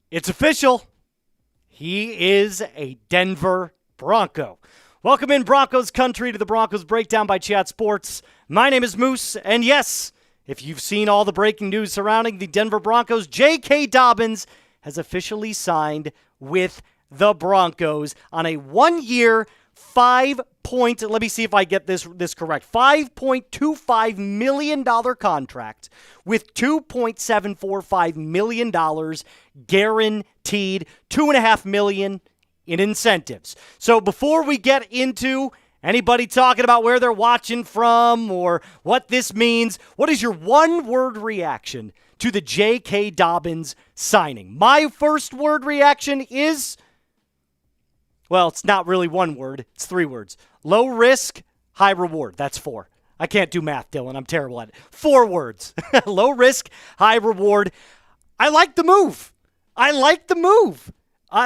It's official. He is a Denver Bronco. Welcome in Broncos country to the Broncos Breakdown by Chat Sports. My name is Moose, and yes, if you've seen all the breaking news surrounding the Denver Broncos, J.K. Dobbins has officially signed with the Broncos on a 1-year, let me see if I get this correct, $5.25 million contract with $2.745 million guaranteed, $2.5 million in incentives. So before we get into anybody talking about where they're watching from or what this means, what is your one-word reaction to the J.K. Dobbins signing? My first word reaction is, well, it's not really one word. It's 3 words. Low risk, high reward. That's 4. I can't do math, Dylan. I'm terrible at it. 4 words. Low risk, high reward. I like the move.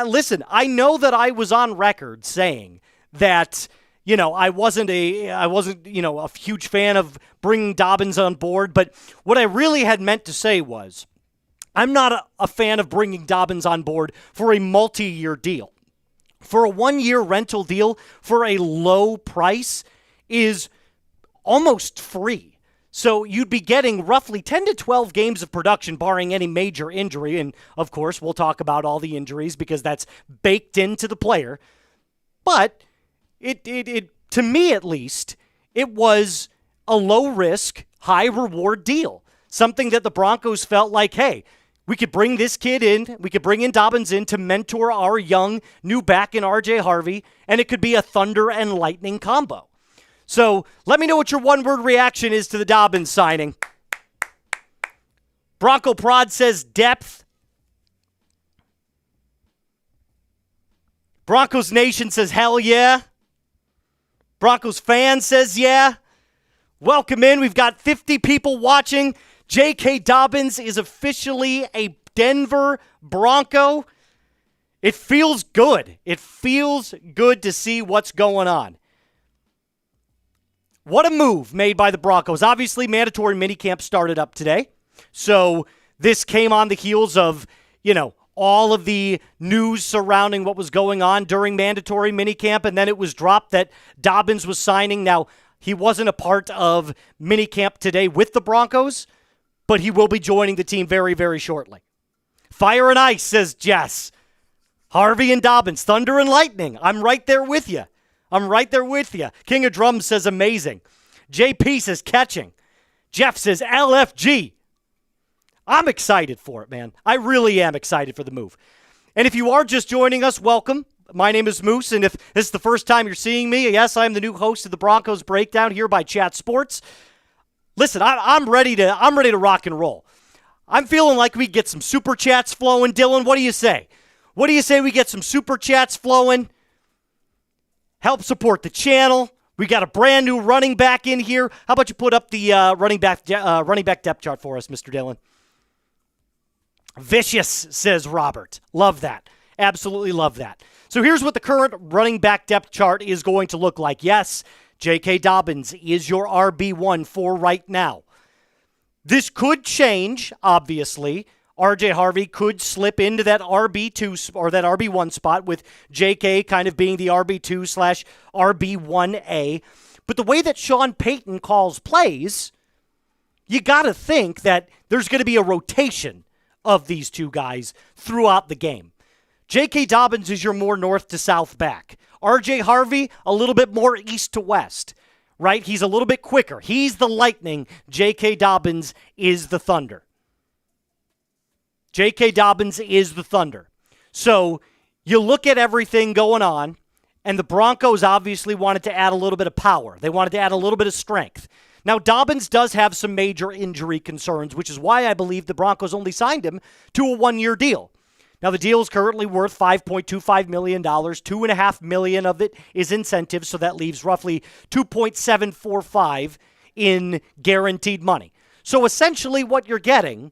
Listen, I know that I was on record saying that, I wasn't a huge fan of bringing Dobbins on board, but what I really had meant to say was I'm not a fan of bringing Dobbins on board for a multi-year deal. For a 1-year rental deal for a low price is almost free. So you'd be getting roughly 10 to 12 games of production barring any major injury. And, of course, we'll talk about all the injuries because that's baked into the player. But it to me at least, it was a low-risk, high-reward deal. Something that the Broncos felt like, hey, we could bring this kid in, we could bring in Dobbins in to mentor our young new back in RJ Harvey, and it could be a thunder and lightning combo. So let me know what your one-word reaction is to the Dobbins signing. Bronco Prod says depth. Broncos Nation says hell yeah. Broncos fan says yeah. Welcome in. We've got 50 people watching. J.K. Dobbins is officially a Denver Bronco. It feels good. It feels good to see what's going on. What a move made by the Broncos. Obviously, mandatory minicamp started up today. So this came on the heels of, all of the news surrounding what was going on during mandatory minicamp. And then it was dropped that Dobbins was signing. Now, he wasn't a part of minicamp today with the Broncos, but he will be joining the team very, very shortly. Fire and ice, says Jess. Harvey and Dobbins, thunder and lightning. I'm right there with you. King of Drums says amazing. JP says catching. Jeff says LFG. I'm excited for it, man. I really am excited for the move. And if you are just joining us, welcome. My name is Moose, and if this is the first time you're seeing me, yes, I'm the new host of the Broncos Breakdown here by Chat Sports. Listen, I'm ready to rock and roll. I'm feeling like we get some super chats flowing. Dylan, what do you say? What do you say we get some super chats flowing? Help support the channel. We got a brand new running back in here. How about you put up the running back depth chart for us, Mr. Dylan? Vicious, says Robert. Love that. Absolutely love that. So here's what the current running back depth chart is going to look like. Yes, J.K. Dobbins is your RB1 for right now. This could change, obviously. RJ Harvey could slip into that RB2 or that RB1 spot with J.K. kind of being the RB2/RB1A. But the way that Sean Payton calls plays, you got to think that there's going to be a rotation of these two guys throughout the game. J.K. Dobbins is your more north to south back. RJ Harvey, a little bit more east to west, right? He's a little bit quicker. He's the lightning. J.K. Dobbins is the thunder. J.K. Dobbins is the thunder. So you look at everything going on, and the Broncos obviously wanted to add a little bit of power. They wanted to add a little bit of strength. Now, Dobbins does have some major injury concerns, which is why I believe the Broncos only signed him to a 1-year deal. Now, the deal is currently worth $5.25 million. $2.5 million of it is incentives, so that leaves roughly $2.745 in guaranteed money. So essentially what you're getting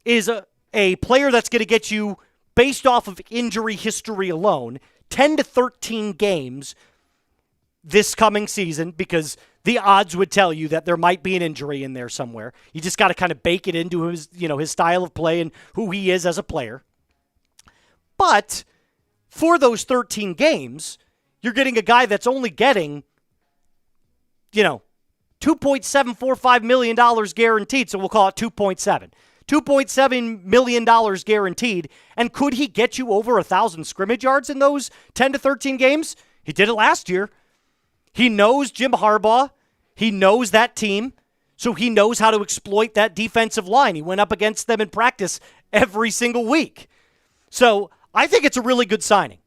is a player that's going to get you, based off of injury history alone, 10 to 13 games this coming season, because the odds would tell you that there might be an injury in there somewhere. You just got to kind of bake it into his style of play and who he is as a player. But for those 13 games, you're getting a guy that's only getting, $2.745 million guaranteed. So we'll call it 2.7. $2.7 million guaranteed. And could he get you over 1,000 scrimmage yards in those 10 to 13 games? He did it last year. He knows Jim Harbaugh. He knows that team. So he knows how to exploit that defensive line. He went up against them in practice every single week. So I think it's a really good signing.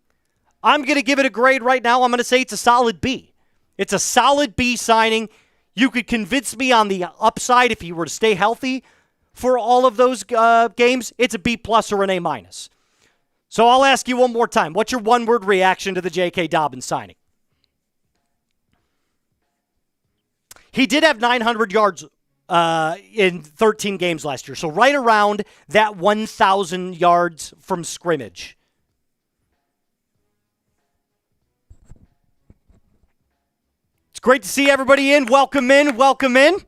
I'm going to give it a grade right now. I'm going to say it's a solid B. It's a solid B signing. You could convince me on the upside if he were to stay healthy for all of those games. It's a B plus or an A minus. So I'll ask you one more time. What's your one-word reaction to the J.K. Dobbins signing? He did have 900 yards in 13 games last year. So right around that 1,000 yards from scrimmage. It's great to see everybody in. Welcome in. Welcome in.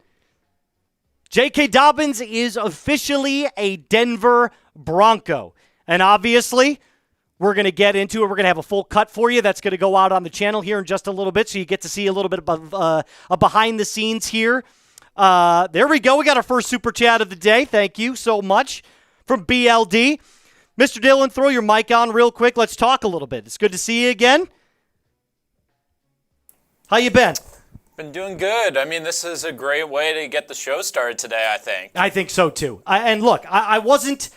J.K. Dobbins is officially a Denver Bronco. And obviously, we're going to get into it. We're going to have a full cut for you. That's going to go out on the channel here in just a little bit, so you get to see a little bit of a behind the scenes here. There we go. We got our first super chat of the day. Thank you so much from BLD. Mr. Dillon, throw your mic on real quick. Let's talk a little bit. It's good to see you again. How you been? Been doing good. I mean, this is a great way to get the show started today, I think. I think so, too. And look, I wasn't,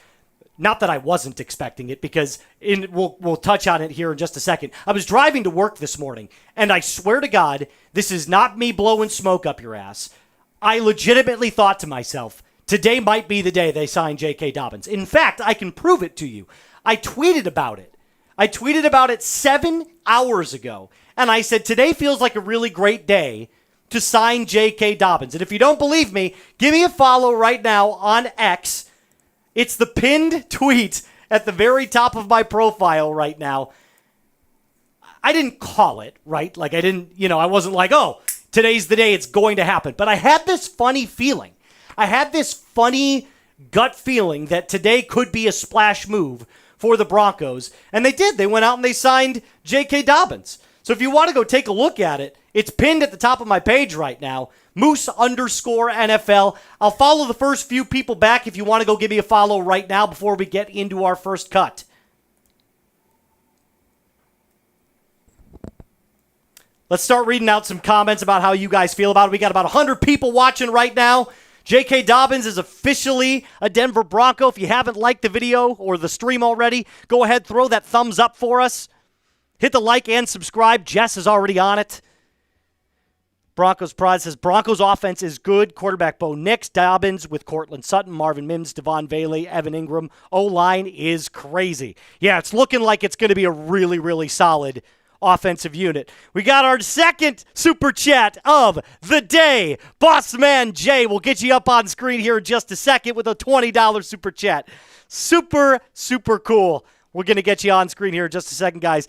not that I wasn't expecting it, because we'll touch on it here in just a second. I was driving to work this morning, and I swear to God, this is not me blowing smoke up your ass. I legitimately thought to myself, today might be the day they sign J.K. Dobbins. In fact, I can prove it to you. I tweeted about it. I tweeted about it 7 hours ago, and I said, today feels like a really great day to sign J.K. Dobbins. And if you don't believe me, give me a follow right now on X. It's the pinned tweet at the very top of my profile right now. I didn't call it, right? Like I didn't, I wasn't like, oh, today's the day it's going to happen. But I had this funny feeling. I had this funny gut feeling that today could be a splash move for the Broncos. And they did. They went out and they signed J.K. Dobbins. So if you want to go take a look at it, it's pinned at the top of my page right now. Moose_NFL. I'll follow the first few people back if you want to go give me a follow right now before we get into our first cut. Let's start reading out some comments about how you guys feel about it. We got about 100 people watching right now. J.K. Dobbins is officially a Denver Bronco. If you haven't liked the video or the stream already, go ahead, throw that thumbs up for us. Hit the like and subscribe. Jess is already on it. Broncos Prod says, Broncos offense is good. Quarterback Bo Nix, Dobbins with Courtland Sutton, Marvin Mims, Devaughn Vele, Evan Ingram. O-line is crazy. Yeah, it's looking like it's going to be a really, really solid offensive unit. We got our second super chat of the day. Boss Man Jay will get you up on screen here in just a second with a $20 super chat. Super, super cool. We're going to get you on screen here in just a second, guys.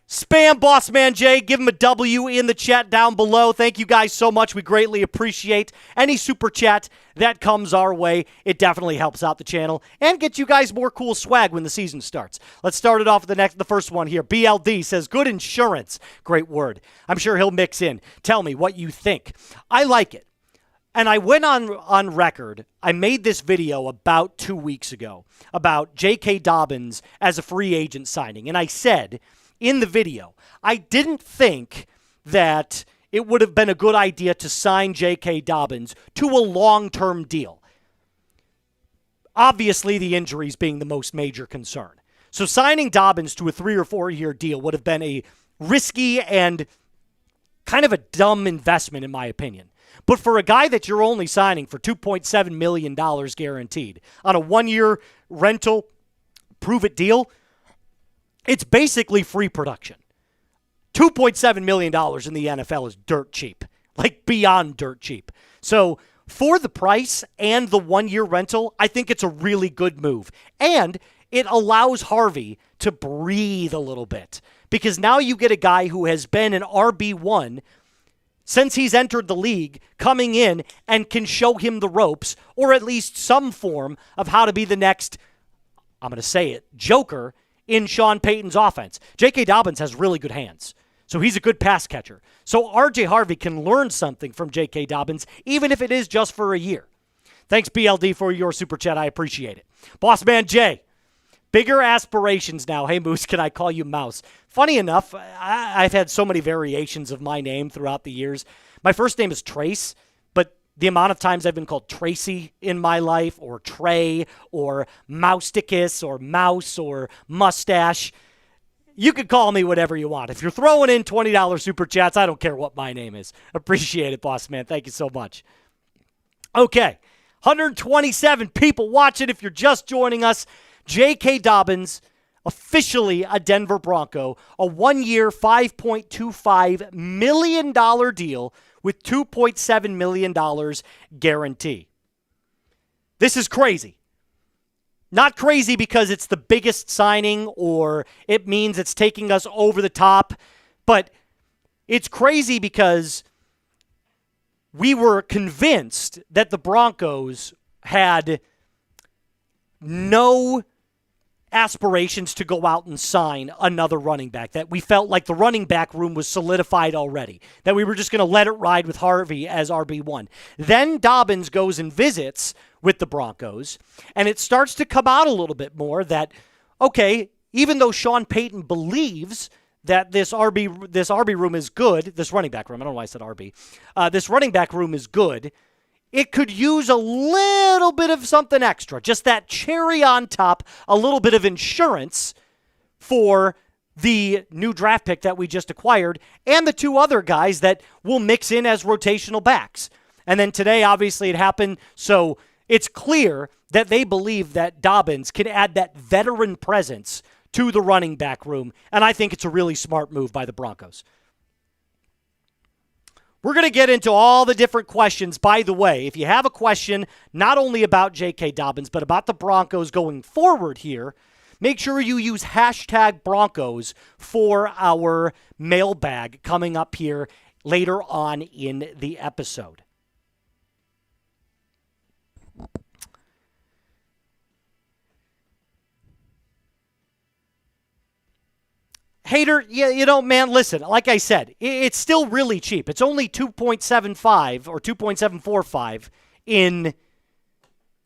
Spam Boss Man Jay. Give him a W in the chat down below. Thank you guys so much. We greatly appreciate any super chat that comes our way. It definitely helps out the channel and gets you guys more cool swag when the season starts. Let's start it off with the first one here. BLD says, good insurance. Great word. I'm sure he'll mix in. Tell me what you think. I like it. And I went on record. I made this video about 2 weeks ago about J.K. Dobbins as a free agent signing. And I said in the video, I didn't think that it would have been a good idea to sign J.K. Dobbins to a long-term deal. Obviously, the injuries being the most major concern. So signing Dobbins to a 3 or 4 year deal would have been a risky and kind of a dumb investment, in my opinion. But for a guy that you're only signing for $2.7 million guaranteed on a 1 year rental prove-it deal, it's basically free production. $2.7 million in the NFL is dirt cheap, like beyond dirt cheap. So for the price and the 1 year rental, I think it's a really good move. And it allows Harvey to breathe a little bit because now you get a guy who has been an RB1 since he's entered the league, coming in and can show him the ropes or at least some form of how to be the next, I'm going to say it, Joker in Sean Payton's offense. J.K. Dobbins has really good hands, so he's a good pass catcher. So RJ Harvey can learn something from J.K. Dobbins, even if it is just for a year. Thanks, BLD, for your super chat. I appreciate it. Boss Man Jay, bigger aspirations now. Hey, Moose, can I call you Mouse? Funny enough, I've had so many variations of my name throughout the years. My first name is Trace, but the amount of times I've been called Tracy in my life, or Trey, or Mousticus, or Mouse, or Mustache. You could call me whatever you want. If you're throwing in $20 super chats, I don't care what my name is. Appreciate it, boss man. Thank you so much. Okay, 127 people watching. If you're just joining us, J.K. Dobbins, officially a Denver Bronco, a 1-year, $5.25 million deal with $2.7 million guarantee. This is crazy. Not crazy because it's the biggest signing or it means it's taking us over the top, but it's crazy because we were convinced that the Broncos had no aspirations to go out and sign another running back, that we felt like the running back room was solidified already, that we were just going to let it ride with Harvey as RB1. Then Dobbins goes and visits with the Broncos, and it starts to come out a little bit more that, okay, even though Sean Payton believes that this RB room is good, this running back room, I don't know why I said RB, this running back room is good, it could use a little bit of something extra, just that cherry on top, a little bit of insurance for the new draft pick that we just acquired and the two other guys that will mix in as rotational backs. And then today, obviously, it happened, so it's clear that they believe that Dobbins can add that veteran presence to the running back room, and I think it's a really smart move by the Broncos. We're going to get into all the different questions. By the way, if you have a question not only about J.K. Dobbins, but about the Broncos going forward here, make sure you use hashtag Broncos for our mailbag coming up here later on in the episode. Hater, man, listen, like I said, it's still really cheap. It's only $2.75 or $2.745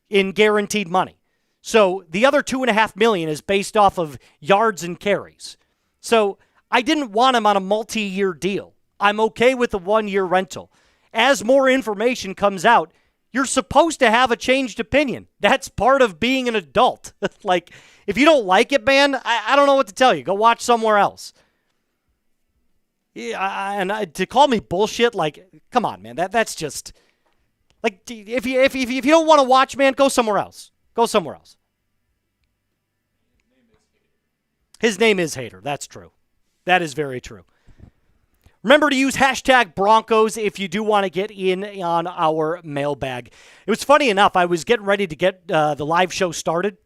in guaranteed money. So the other $2.5 million is based off of yards and carries. So I didn't want him on a multi-year deal. I'm okay with the 1-year rental. As more information comes out, you're supposed to have a changed opinion. That's part of being an adult. Like, if you don't like it, man, I don't know what to tell you. Go watch somewhere else. Yeah, to call me bullshit, like, come on, man. That's just, like, if you don't want to watch, man, go somewhere else. Go somewhere else. His name is Hater. That's true. That is very true. Remember to use hashtag Broncos if you do want to get in on our mailbag. It was funny enough, I was getting ready to get the live show started,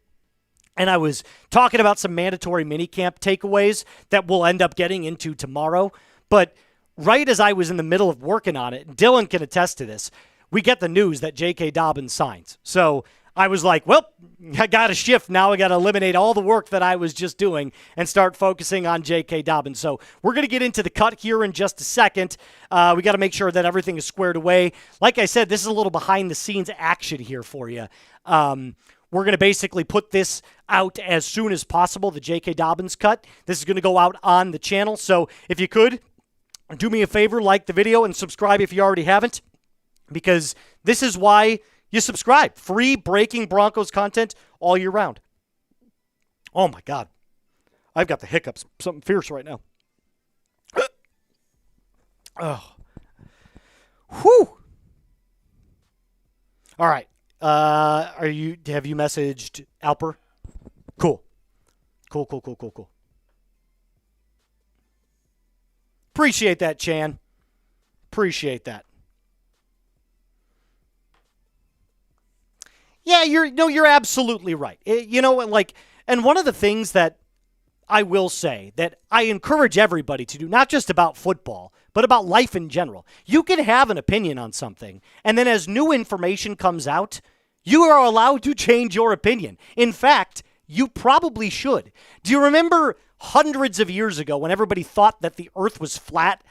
and I was talking about some mandatory minicamp takeaways that we'll end up getting into tomorrow. But right as I was in the middle of working on it, and Dylan can attest to this, we get the news that J.K. Dobbins signs. So I was like, well, I got to shift now. I got to eliminate all the work that I was just doing and start focusing on J.K. Dobbins. So we're going to get into the cut here in just a second. We got to make sure that everything is squared away. Like I said, this is a little behind-the-scenes action here for you. We're going to basically put this out as soon as possible, the J.K. Dobbins cut. This is going to go out on the channel. So if you could, do me a favor, like the video and subscribe if you already haven't, because this is why you subscribe. Free breaking Broncos content all year round. Oh, my God. I've got the hiccups. Something fierce right now. Oh. Whew. All right. Have you messaged Alper? Cool. Cool. Appreciate that, Chan. Appreciate that. Yeah, you're absolutely right. And one of the things that I will say that I encourage everybody to do, not just about football, but about life in general. You can have an opinion on something, and then as new information comes out, you are allowed to change your opinion. In fact, you probably should. Do you remember hundreds of years ago when everybody thought that the earth was flat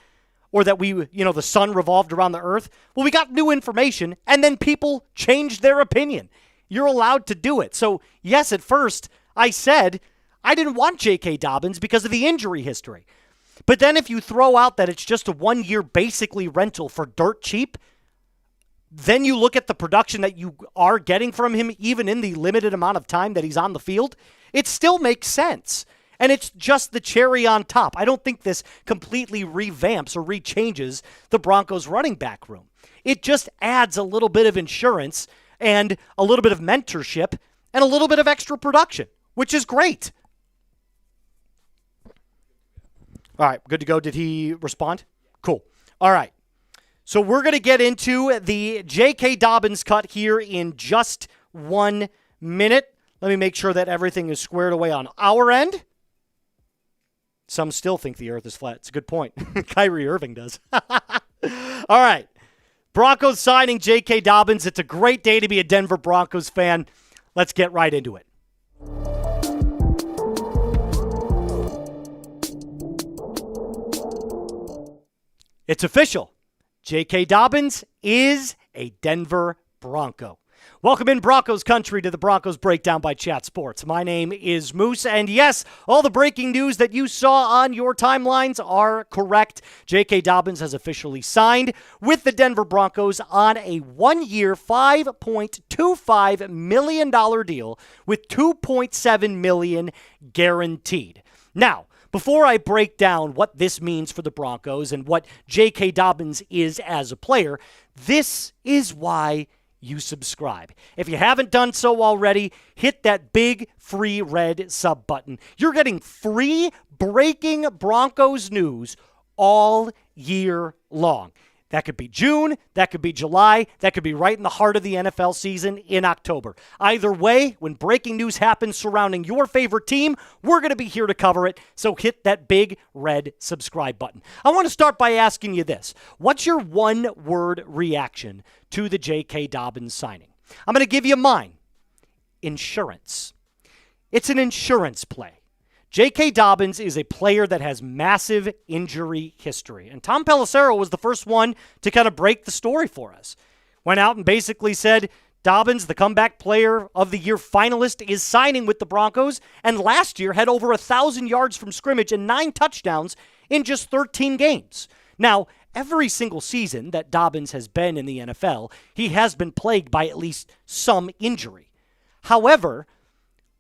or that the sun revolved around the earth? Well, we got new information and then people changed their opinion. You're allowed to do it. So yes, at first I said I didn't want J.K. Dobbins because of the injury history. But then if you throw out that it's just a 1-year basically rental for dirt cheap, then you look at the production that you are getting from him, even in the limited amount of time that he's on the field, it still makes sense. And it's just the cherry on top. I don't think this completely revamps or rechanges the Broncos running back room. It just adds a little bit of insurance and a little bit of mentorship and a little bit of extra production, which is great. All right, good to go. Did he respond? Cool. All right. So we're going to get into the J.K. Dobbins cut here in just 1 minute. Let me make sure that everything is squared away on our end. Some still think the earth is flat. It's a good point. Kyrie Irving does. All right. Broncos signing J.K. Dobbins. It's a great day to be a Denver Broncos fan. Let's get right into it. It's official. J.K. Dobbins is a Denver Bronco. Welcome in Broncos country to the Broncos Breakdown by Chat Sports. My name is Moose, and yes, all the breaking news that you saw on your timelines are correct. J.K. Dobbins has officially signed with the Denver Broncos on a 1-year, $5.25 million deal with $2.7 million guaranteed. Now, before I break down what this means for the Broncos and what J.K. Dobbins is as a player, this is why you subscribe. If you haven't done so already, hit that big free red sub button. You're getting free breaking Broncos news all year long. That could be June, that could be July, that could be right in the heart of the NFL season in October. Either way, when breaking news happens surrounding your favorite team, we're going to be here to cover it, so hit that big red subscribe button. I want to start by asking you this. What's your one-word reaction to the J.K. Dobbins signing? I'm going to give you mine. Insurance. It's an insurance play. J.K. Dobbins is a player that has massive injury history. And Tom Pelissero was the first one to kind of break the story for us. Went out and basically said, Dobbins, the comeback player of the year finalist, is signing with the Broncos, and last year had over 1,000 yards from scrimmage and 9 touchdowns in just 13 games. Now, every single season that Dobbins has been in the NFL, he has been plagued by at least some injury. However,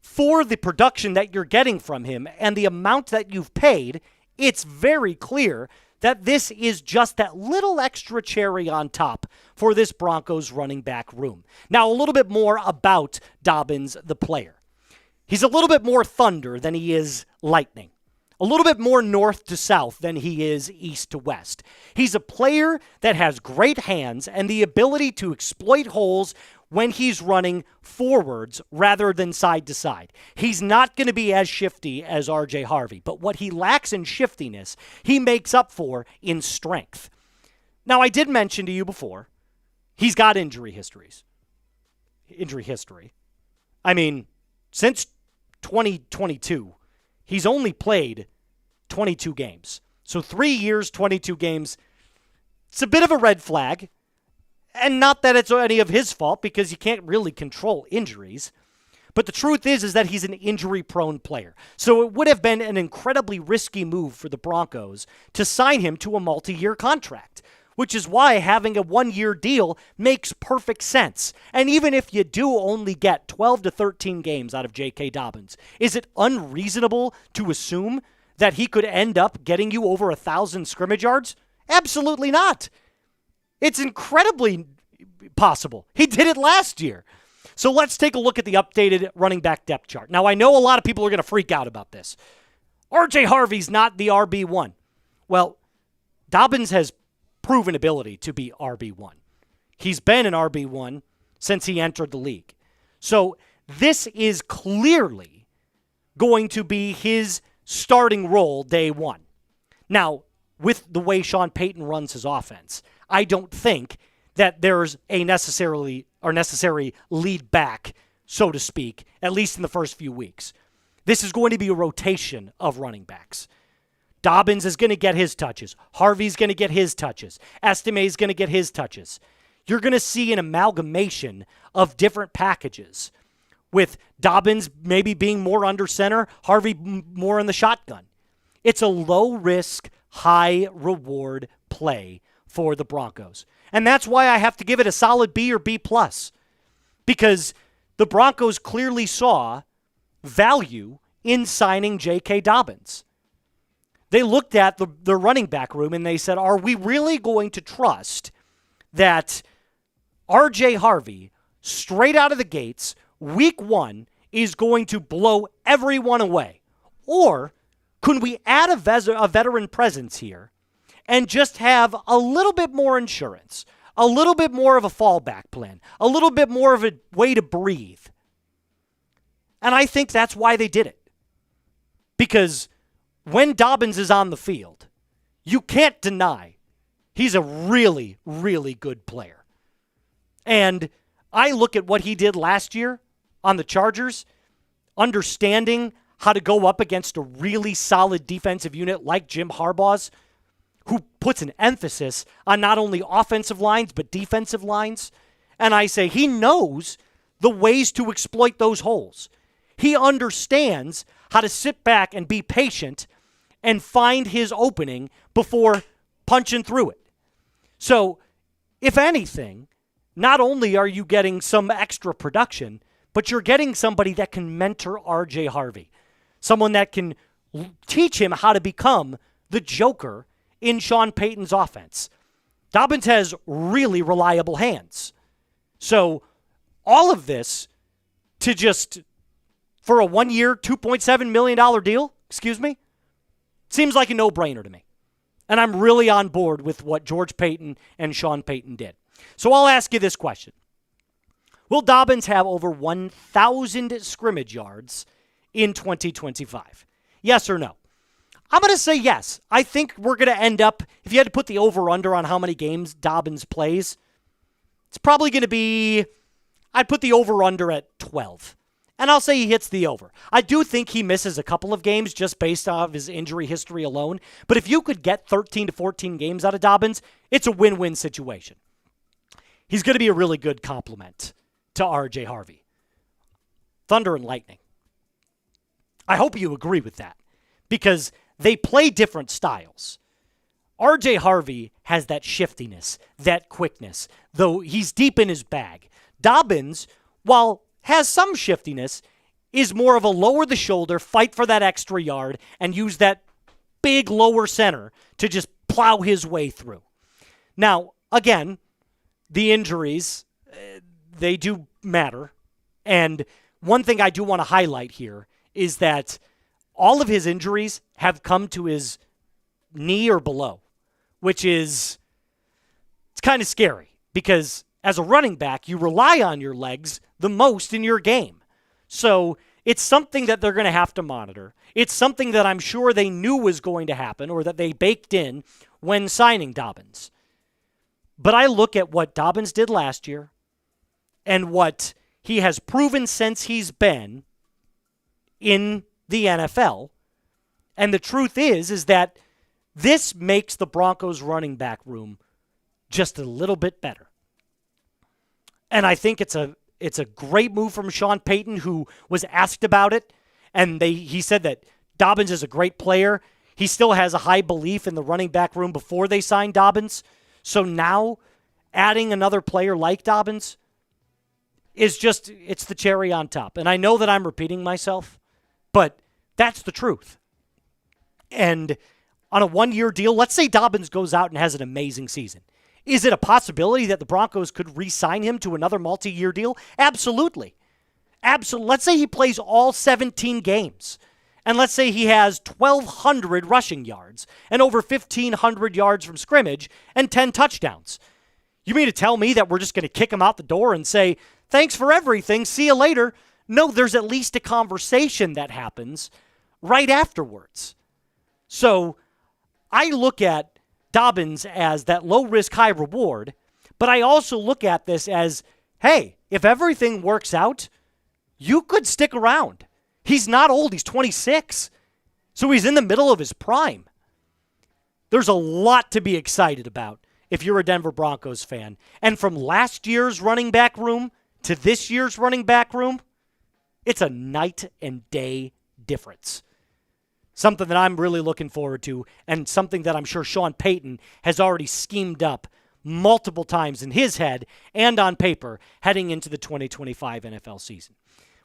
for the production that you're getting from him and the amount that you've paid, it's very clear that this is just that little extra cherry on top for this Broncos running back room. Now, a little bit more about Dobbins, the player. He's a little bit more thunder than he is lightning. A little bit more north to south than he is east to west. He's a player that has great hands and the ability to exploit holes when he's running forwards rather than side to side. He's not going to be as shifty as RJ Harvey, but what he lacks in shiftiness, he makes up for in strength. Now, I did mention to you before, he's got injury history. I mean, since 2022, he's only played 22 games. So 3 years, 22 games. It's a bit of a red flag. And not that it's any of his fault, because you can't really control injuries. But the truth is that he's an injury-prone player. So it would have been an incredibly risky move for the Broncos to sign him to a multi-year contract, which is why having a 1-year deal makes perfect sense. And even if you do only get 12 to 13 games out of J.K. Dobbins, is it unreasonable to assume that he could end up getting you over 1,000 scrimmage yards? Absolutely not. It's incredibly possible. He did it last year. So let's take a look at the updated running back depth chart. Now, I know a lot of people are going to freak out about this. RJ Harvey's not the RB1. Well, Dobbins has proven ability to be RB1. He's been an RB1 since he entered the league. So this is clearly going to be his starting role day one. Now, with the way Sean Payton runs his offense, I don't think that there's a necessary lead back so to speak, at least in the first few weeks. This is going to be a rotation of running backs. Dobbins is going to get his touches. Harvey's going to get his touches. Estime's going to get his touches. You're going to see an amalgamation of different packages, with Dobbins maybe being more under center, Harvey more in the shotgun. It's a low-risk, high-reward play for the Broncos. And that's why I have to give it a solid B or B+, because the Broncos clearly saw value in signing J.K. Dobbins. They looked at the running back room and they said, are we really going to trust that RJ Harvey, straight out of the gates, week one, is going to blow everyone away? Or could we add a veteran presence here and just have a little bit more insurance, a little bit more of a fallback plan, a little bit more of a way to breathe? And I think that's why they did it. Because when Dobbins is on the field, you can't deny he's a really, really good player. And I look at what he did last year on the Chargers, understanding how to go up against a really solid defensive unit like Jim Harbaugh's, who puts an emphasis on not only offensive lines but defensive lines. And I say he knows the ways to exploit those holes. He understands how to sit back and be patient and find his opening before punching through it. So, if anything, not only are you getting some extra production, but you're getting somebody that can mentor RJ Harvey, someone that can teach him how to become the joker in Sean Payton's offense. Dobbins has really reliable hands. So, all of this to just, for a 1-year, $2.7 million deal, seems like a no-brainer to me. And I'm really on board with what George Paton and Sean Payton did. So I'll ask you this question. Will Dobbins have over 1,000 scrimmage yards in 2025? Yes or no? I'm going to say yes. I think we're going to end up, if you had to put the over-under on how many games Dobbins plays, it's probably going to be, I'd put the over-under at 12. And I'll say he hits the over. I do think he misses a couple of games just based off his injury history alone. But if you could get 13 to 14 games out of Dobbins, it's a win-win situation. He's going to be a really good complement to RJ Harvey. Thunder and lightning. I hope you agree with that, because they play different styles. RJ Harvey has that shiftiness, that quickness, though he's deep in his bag. Dobbins, while has some shiftiness, is more of a lower the shoulder, fight for that extra yard, and use that big lower center to just plow his way through. Now, again, the injuries, they do matter. And one thing I do want to highlight here is that all of his injuries have come to his knee or below, which is, it's kind of scary, because as a running back, you rely on your legs the most in your game. So it's something that they're going to have to monitor. It's something that I'm sure they knew was going to happen, or that they baked in when signing Dobbins. But I look at what Dobbins did last year and what he has proven since he's been in the NFL. And the truth is that this makes the Broncos running back room just a little bit better. And I think it's a great move from Sean Payton, who was asked about it, and he said that Dobbins is a great player. He still has a high belief in the running back room before they signed Dobbins. So now adding another player like Dobbins is just, it's the cherry on top. And I know that I'm repeating myself, but that's the truth. And on a 1-year deal, let's say Dobbins goes out and has an amazing season. Is it a possibility that the Broncos could re-sign him to another multi-year deal? Absolutely. Absolutely. Let's say he plays all 17 games. And let's say he has 1,200 rushing yards and over 1,500 yards from scrimmage and 10 touchdowns. You mean to tell me that we're just going to kick him out the door and say, thanks for everything, see you later? No, there's at least a conversation that happens right afterwards. So I look at Dobbins as that low risk, high reward, but I also look at this as, hey, if everything works out, you could stick around. He's not old. He's 26. So he's in the middle of his prime. There's a lot to be excited about if you're a Denver Broncos fan. And from last year's running back room to this year's running back room, it's a night and day difference. Something that I'm really looking forward to, and something that I'm sure Sean Payton has already schemed up multiple times in his head and on paper heading into the 2025 NFL season.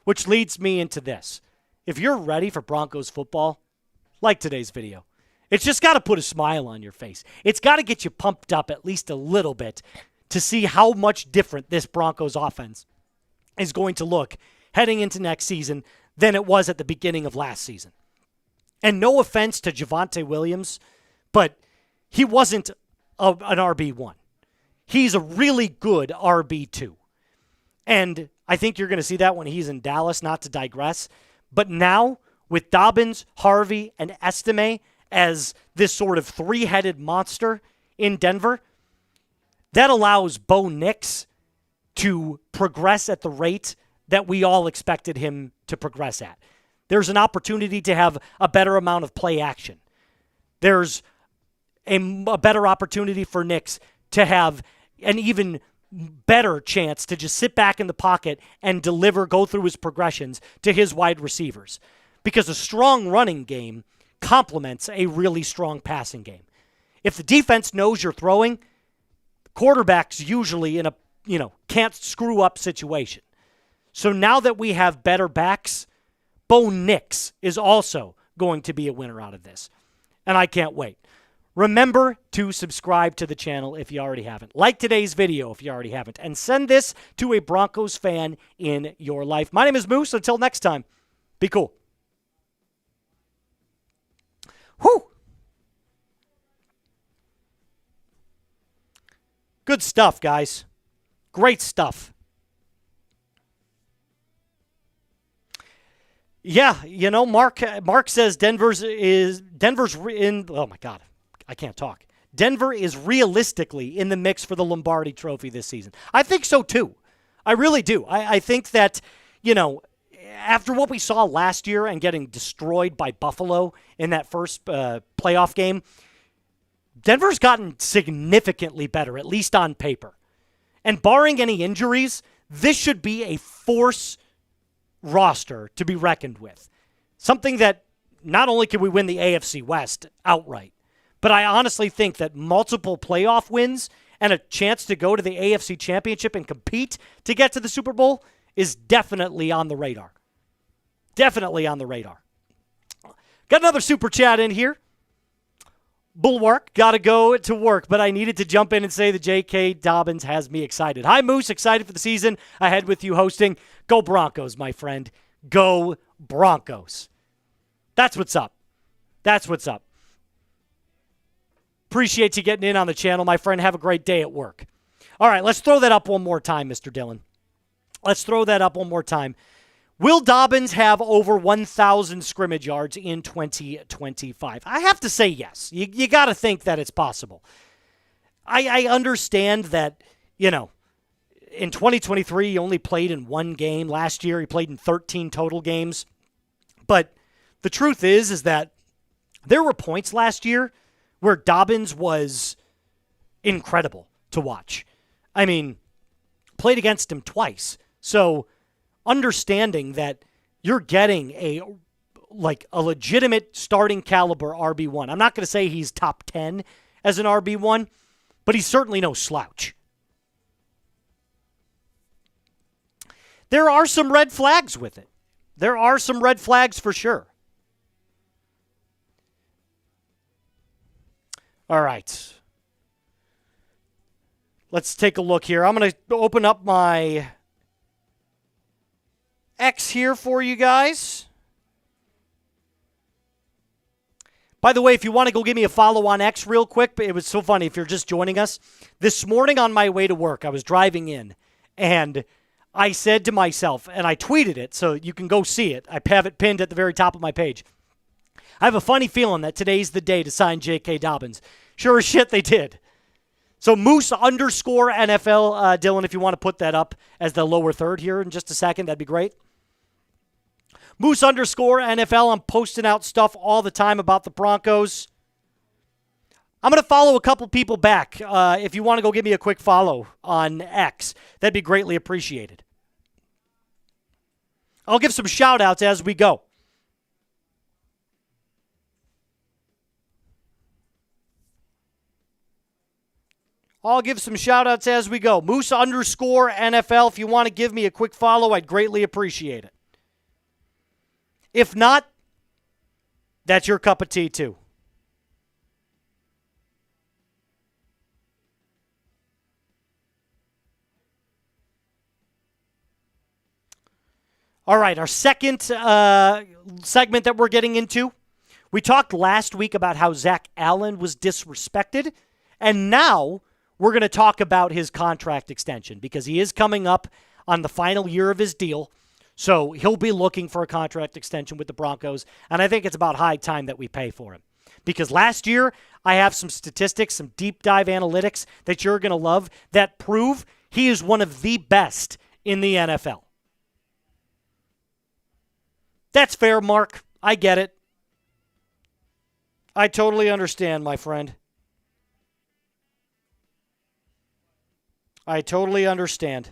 Which leads me into this. If you're ready for Broncos football, like today's video, it's just got to put a smile on your face. It's got to get you pumped up at least a little bit to see how much different this Broncos offense is going to look heading into next season than it was at the beginning of last season. And no offense to Javonte Williams, but he wasn't an RB1. He's a really good RB2. And I think you're going to see that when he's in Dallas, not to digress. But now, with Dobbins, Harvey, and Estime as this sort of three-headed monster in Denver, that allows Bo Nix to progress at the rate that we all expected him to progress at. There's an opportunity to have a better amount of play action. There's a better opportunity for Nix to have an even better chance to just sit back in the pocket and go through his progressions to his wide receivers. Because a strong running game complements a really strong passing game. If the defense knows you're throwing, quarterback's usually in a, can't screw up situation. So now that we have better backs, Bo Nix is also going to be a winner out of this. And I can't wait. Remember to subscribe to the channel if you already haven't. Like today's video if you already haven't. And send this to a Broncos fan in your life. My name is Moose. Until next time, be cool. Whew. Good stuff, guys. Great stuff. Yeah, Mark says Denver's in, oh my God, I can't talk. Denver is realistically in the mix for the Lombardi Trophy this season. I think so too. I really do. I think that, after what we saw last year and getting destroyed by Buffalo in that first playoff game, Denver's gotten significantly better, at least on paper. And barring any injuries, this should be a force roster to be reckoned with. Something that not only can we win the AFC West outright, but I honestly think that multiple playoff wins and a chance to go to the AFC Championship and compete to get to the Super Bowl is definitely on the radar. Definitely on the radar. Got another super chat in here. Bulwark, got to go to work, but I needed to jump in and say that J.K. Dobbins has me excited. Hi, Moose. Excited for the season ahead with you hosting. Go Broncos, my friend. Go Broncos. That's what's up. That's what's up. Appreciate you getting in on the channel, my friend. Have a great day at work. All right, let's throw that up one more time, Mr. Dillon. Let's throw that up one more time. Will Dobbins have over 1,000 scrimmage yards in 2025? I have to say yes. You got to think that it's possible. I understand that, in 2023, he only played in one game. Last year, he played in 13 total games. But the truth is that there were points last year where Dobbins was incredible to watch. I mean, played against him twice. So understanding that you're getting a legitimate starting caliber RB1. I'm not going to say he's top 10 as an RB1, but he's certainly no slouch. There are some red flags with it. There are some red flags for sure. All right. Let's take a look here. I'm going to open up my X here for you guys. By the way, if you want to go give me a follow on X real quick, it was so funny if you're just joining us. This morning on my way to work, I was driving in, and I said to myself, and I tweeted it, so you can go see it. I have it pinned at the very top of my page. I have a funny feeling that today's the day to sign J.K. Dobbins. Sure as shit, they did. So Moose _NFL, Dylan, if you want to put that up as the lower third here in just a second, that'd be great. Moose underscore NFL. I'm posting out stuff all the time about the Broncos. I'm going to follow a couple people back. If you want to go give me a quick follow on X, that'd be greatly appreciated. I'll give some shout-outs as we go. Moose underscore NFL. If you want to give me a quick follow, I'd greatly appreciate it. If not, that's your cup of tea too. All right, our second segment that we're getting into. We talked last week about how Zach Allen was disrespected, and now we're going to talk about his contract extension because he is coming up on the final year of his deal, so he'll be looking for a contract extension with the Broncos, and I think it's about high time that we pay for him. Because last year, I have some statistics, some deep dive analytics that you're going to love that prove he is one of the best in the NFL. That's fair, Mark. I get it. I totally understand, my friend. I totally understand.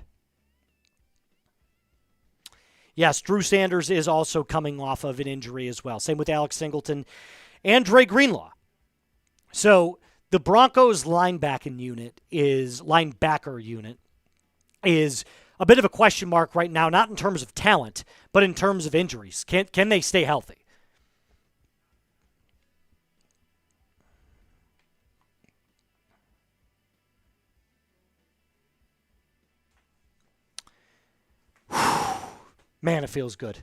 Yes, Drew Sanders is also coming off of an injury as well. Same with Alex Singleton and Dre Greenlaw. So the Broncos linebacker unit is a bit of a question mark right now, not in terms of talent, but in terms of injuries. Can they stay healthy? Man, it feels good.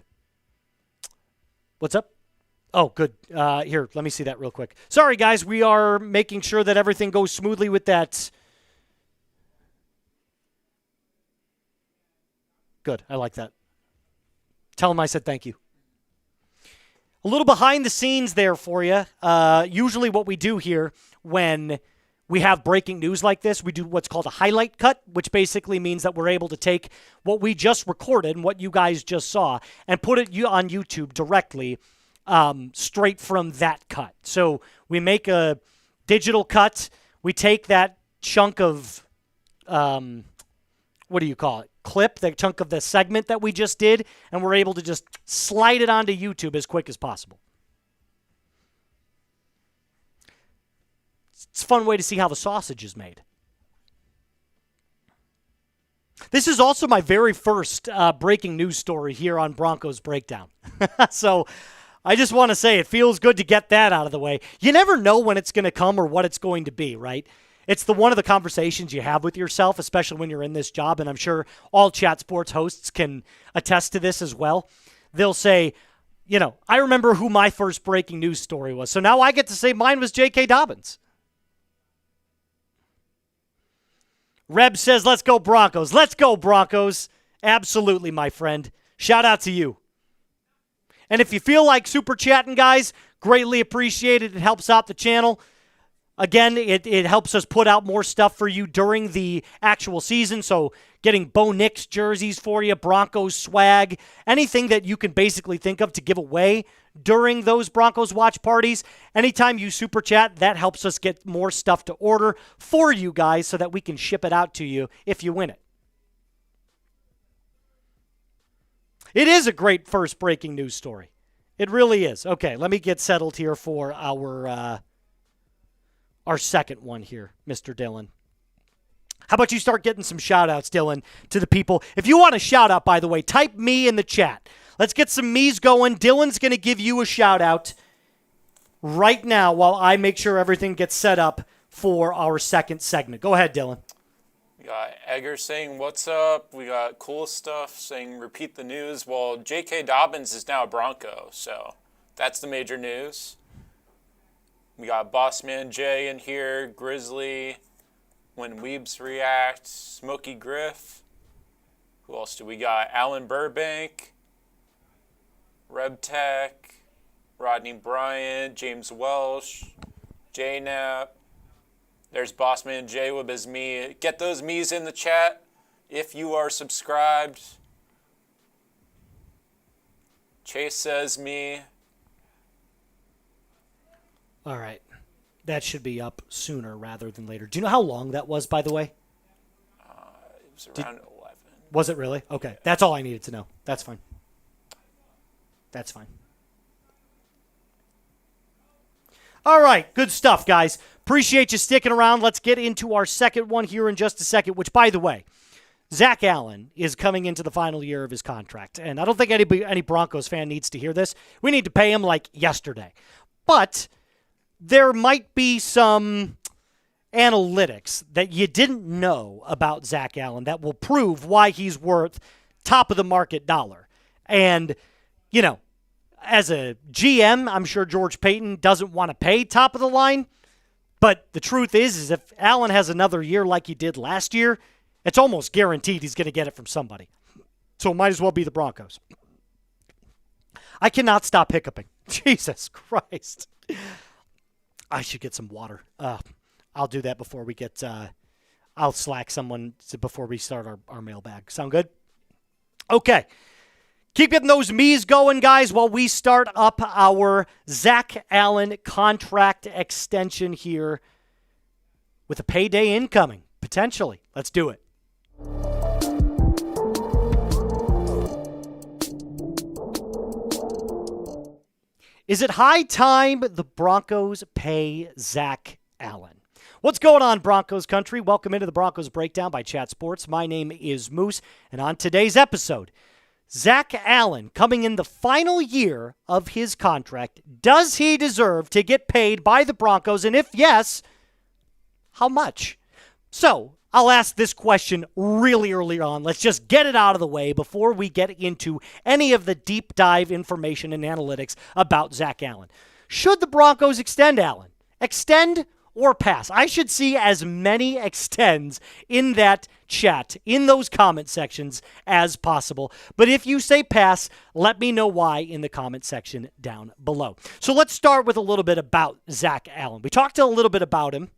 What's up? Oh, good. Here, let me see that real quick. Sorry, guys. We are making sure that everything goes smoothly with that. Good. I like that. Tell him I said thank you. A little behind the scenes there for you. Usually what we do here when we have breaking news like this, we do what's called a highlight cut, which basically means that we're able to take what we just recorded and what you guys just saw and put it on YouTube directly straight from that cut. So we make a digital cut. We take that chunk of, clip, the chunk of the segment that we just did, and we're able to just slide it onto YouTube as quick as possible. It's a fun way to see how the sausage is made. This is also my very first breaking news story here on Broncos Breakdown. So I just want to say it feels good to get that out of the way. You never know when it's going to come or what it's going to be, right? It's one of the conversations you have with yourself, especially when you're in this job, and I'm sure all Chat Sports hosts can attest to this as well. They'll say, I remember who my first breaking news story was, so now I get to say mine was J.K. Dobbins. Reb says, let's go Broncos. Let's go Broncos. Absolutely, my friend. Shout out to you. And if you feel like super chatting, guys, greatly appreciated. It helps out the channel. Again, it helps us put out more stuff for you during the actual season. So getting Bo Nix jerseys for you, Broncos swag, anything that you can basically think of to give away during those Broncos watch parties. Anytime you super chat, that helps us get more stuff to order for you guys so that we can ship it out to you if you win it. It is a great first breaking news story. It really is. Okay, let me get settled here for our second one here, Mr. Dylan. How about you start getting some shout-outs, Dylan, to the people? If you want a shout-out, by the way, type me in the chat. Let's get some me's going. Dylan's going to give you a shout-out right now while I make sure everything gets set up for our second segment. Go ahead, Dylan. We got Egger saying, what's up? We got Cool Stuff saying, repeat the news. Well, J.K. Dobbins is now a Bronco, so that's the major news. We got Bossman J in here, Grizzly, When Weebs React, Smokey Griff. Who else do we got? Alan Burbank, RebTech, Rodney Bryant, James Welsh, JNap. There's Bossman J with his me. Get those me's in the chat if you are subscribed. Chase says me. All right. That should be up sooner rather than later. Do you know how long that was, by the way? It was around 11. Was it really? Okay. That's all I needed to know. That's fine. That's fine. All right. Good stuff, guys. Appreciate you sticking around. Let's get into our second one here in just a second, which, by the way, Zach Allen is coming into the final year of his contract. And I don't think any Broncos fan needs to hear this. We need to pay him like yesterday. But there might be some analytics that you didn't know about Zach Allen that will prove why he's worth top of the market dollar. And, you know, as a GM, I'm sure George Payton doesn't want to pay top of the line. But the truth is if Allen has another year like he did last year, it's almost guaranteed he's going to get it from somebody. So it might as well be the Broncos. I cannot stop hiccuping. Jesus Christ. I should get some water. I'll do that before we get, I'll slack someone before we start our mailbag. Sound good? Okay. Keep getting those me's going, guys, while we start up our Zach Allen contract extension here with a payday incoming, potentially. Let's do it. Is it high time the Broncos pay Zach Allen? What's going on, Broncos country? Welcome into the Broncos Breakdown by Chat Sports. My name is Moose, and on today's episode, Zach Allen coming in the final year of his contract. Does he deserve to get paid by the Broncos? And if yes, how much? So I'll ask this question really early on. Let's just get it out of the way before we get into any of the deep dive information and analytics about Zach Allen. Should the Broncos extend Allen? Extend or pass? I should see as many extends in that chat, in those comment sections as possible. But if you say pass, let me know why in the comment section down below. So let's start with a little bit about Zach Allen. We talked a little bit about him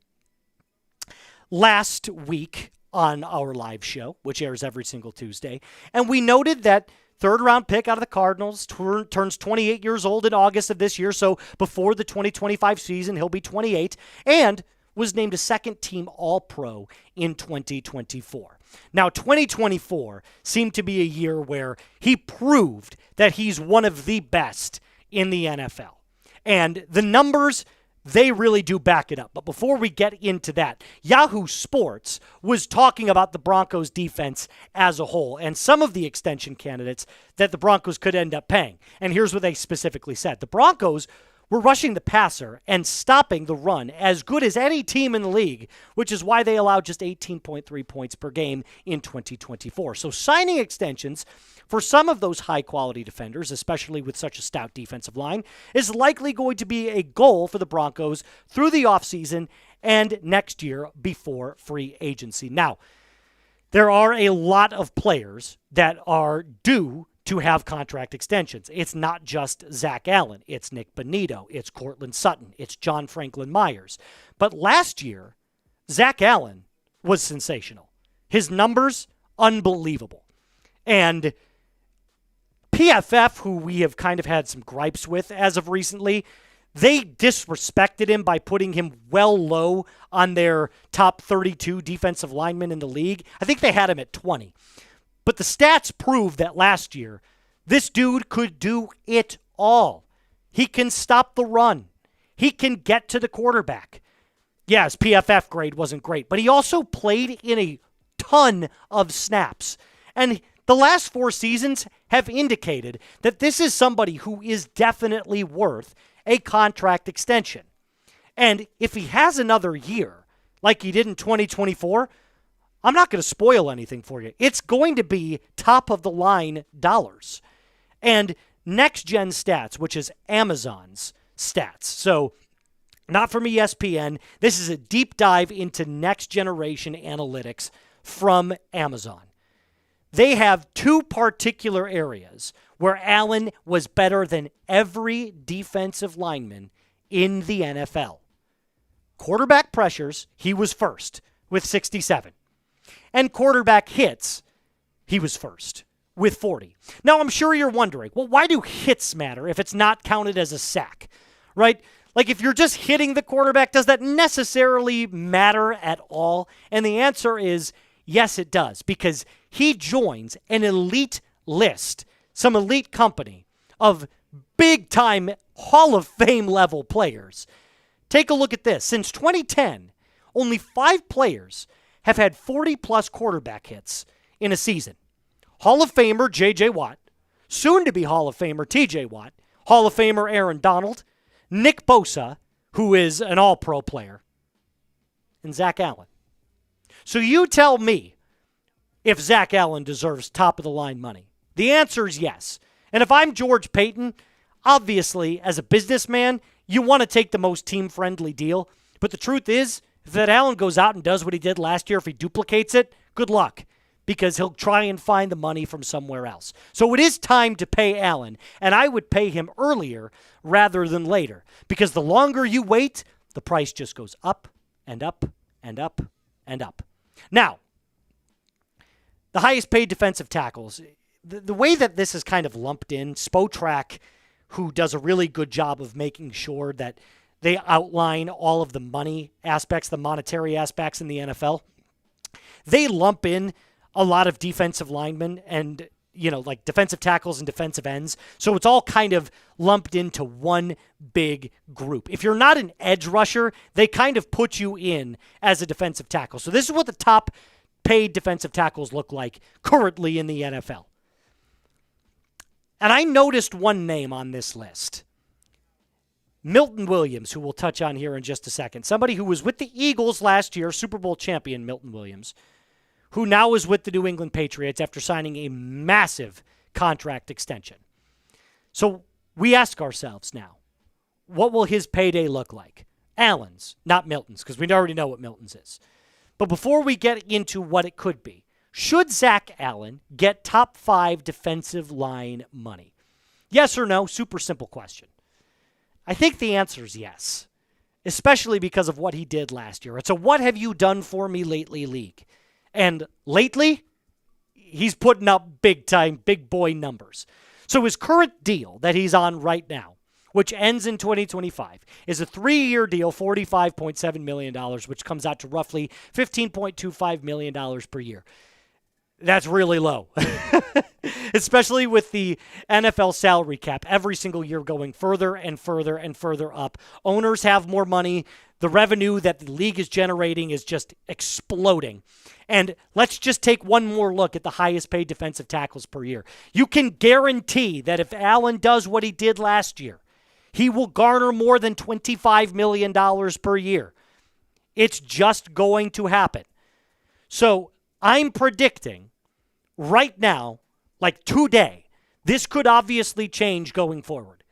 last week on our live show, which airs every single Tuesday. And we noted that third-round pick out of the Cardinals turns 28 years old in August of this year. So before the 2025 season, he'll be 28. And was named a second-team All-Pro in 2024. Now, 2024 seemed to be a year where he proved that he's one of the best in the NFL. And the numbers, they really do back it up. But before we get into that, Yahoo Sports was talking about the Broncos defense as a whole and some of the extension candidates that the Broncos could end up paying. And here's what they specifically said. The Broncos were rushing the passer and stopping the run as good as any team in the league, which is why they allowed just 18.3 points per game in 2024. So signing extensions for some of those high-quality defenders, especially with such a stout defensive line, is likely going to be a goal for the Broncos through the offseason and next year before free agency. Now, there are a lot of players that are due to have contract extensions. It's not just Zach Allen. It's Nick Bonito. It's Courtland Sutton. It's John Franklin Myers. But last year, Zach Allen was sensational. His numbers, unbelievable. And PFF, who we have kind of had some gripes with as of recently, they disrespected him by putting him well low on their top 32 defensive linemen in the league. I think they had him at 20. But the stats prove that last year, this dude could do it all. He can stop the run. He can get to the quarterback. Yeah, his PFF grade wasn't great, but he also played in a ton of snaps. And the last 4 seasons have indicated that this is somebody who is definitely worth a contract extension. And if he has another year, like he did in 2024, I'm not going to spoil anything for you. It's going to be top-of-the-line dollars. And Next Gen Stats, which is Amazon's stats. So not from ESPN. This is a deep dive into next-generation analytics from Amazon. They have 2 particular areas where Allen was better than every defensive lineman in the NFL. Quarterback pressures, he was first with 67. And quarterback hits, he was first with 40. Now, I'm sure you're wondering, well, why do hits matter if it's not counted as a sack, right? Like, if you're just hitting the quarterback, does that necessarily matter at all? And the answer is yes, it does, because he joins an elite list, some elite company of big-time Hall of Fame level players. Take a look at this. Since 2010, only 5 players have had 40-plus quarterback hits in a season. Hall of Famer J.J. Watt, soon-to-be Hall of Famer T.J. Watt, Hall of Famer Aaron Donald, Nick Bosa, who is an all-pro player, and Zach Allen. So you tell me if Zach Allen deserves top-of-the-line money. The answer is yes. And if I'm George Paton, obviously, as a businessman, you want to take the most team-friendly deal. But the truth is, if that Allen goes out and does what he did last year, if he duplicates it, good luck, because he'll try and find the money from somewhere else. So it is time to pay Allen, and I would pay him earlier rather than later, because the longer you wait, the price just goes up and up and up and up. Now, the highest paid defensive tackles, the way that this is kind of lumped in, Spotrac, who does a really good job of making sure that they outline all of the money aspects, the monetary aspects in the NFL, they lump in a lot of defensive linemen and, like defensive tackles and defensive ends. So it's all kind of lumped into one big group. If you're not an edge rusher, they kind of put you in as a defensive tackle. So this is what the top paid defensive tackles look like currently in the NFL. And I noticed one name on this list. Milton Williams, who we'll touch on here in just a second. Somebody who was with the Eagles last year, Super Bowl champion Milton Williams, who now is with the New England Patriots after signing a massive contract extension. So we ask ourselves now, what will his payday look like? Allen's, not Milton's, because we already know what Milton's is. But before we get into what it could be, should Zach Allen get top 5 defensive line money? Yes or no? Super simple question. I think the answer is yes, especially because of what he did last year. It's a what have you done for me lately league. And lately, he's putting up big-time, big boy numbers. So his current deal that he's on right now, which ends in 2025, is a 3-year deal, $45.7 million, which comes out to roughly $15.25 million per year. That's really low, especially with the NFL salary cap every single year going further and further and further up. Owners have more money. The revenue that the league is generating is just exploding. And let's just take one more look at the highest paid defensive tackles per year. You can guarantee that if Allen does what he did last year, he will garner more than $25 million per year. It's just going to happen. So I'm predicting right now, like today, this could obviously change going forward.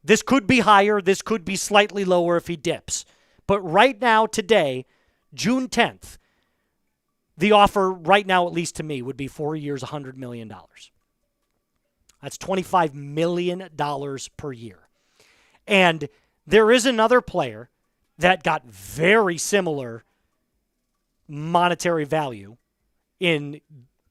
This could be higher. This could be slightly lower if he dips. But right now, today, June 10th, the offer right now, at least to me, would be 4 years, $100 million. That's $25 million per year. And there is another player that got very similar monetary value in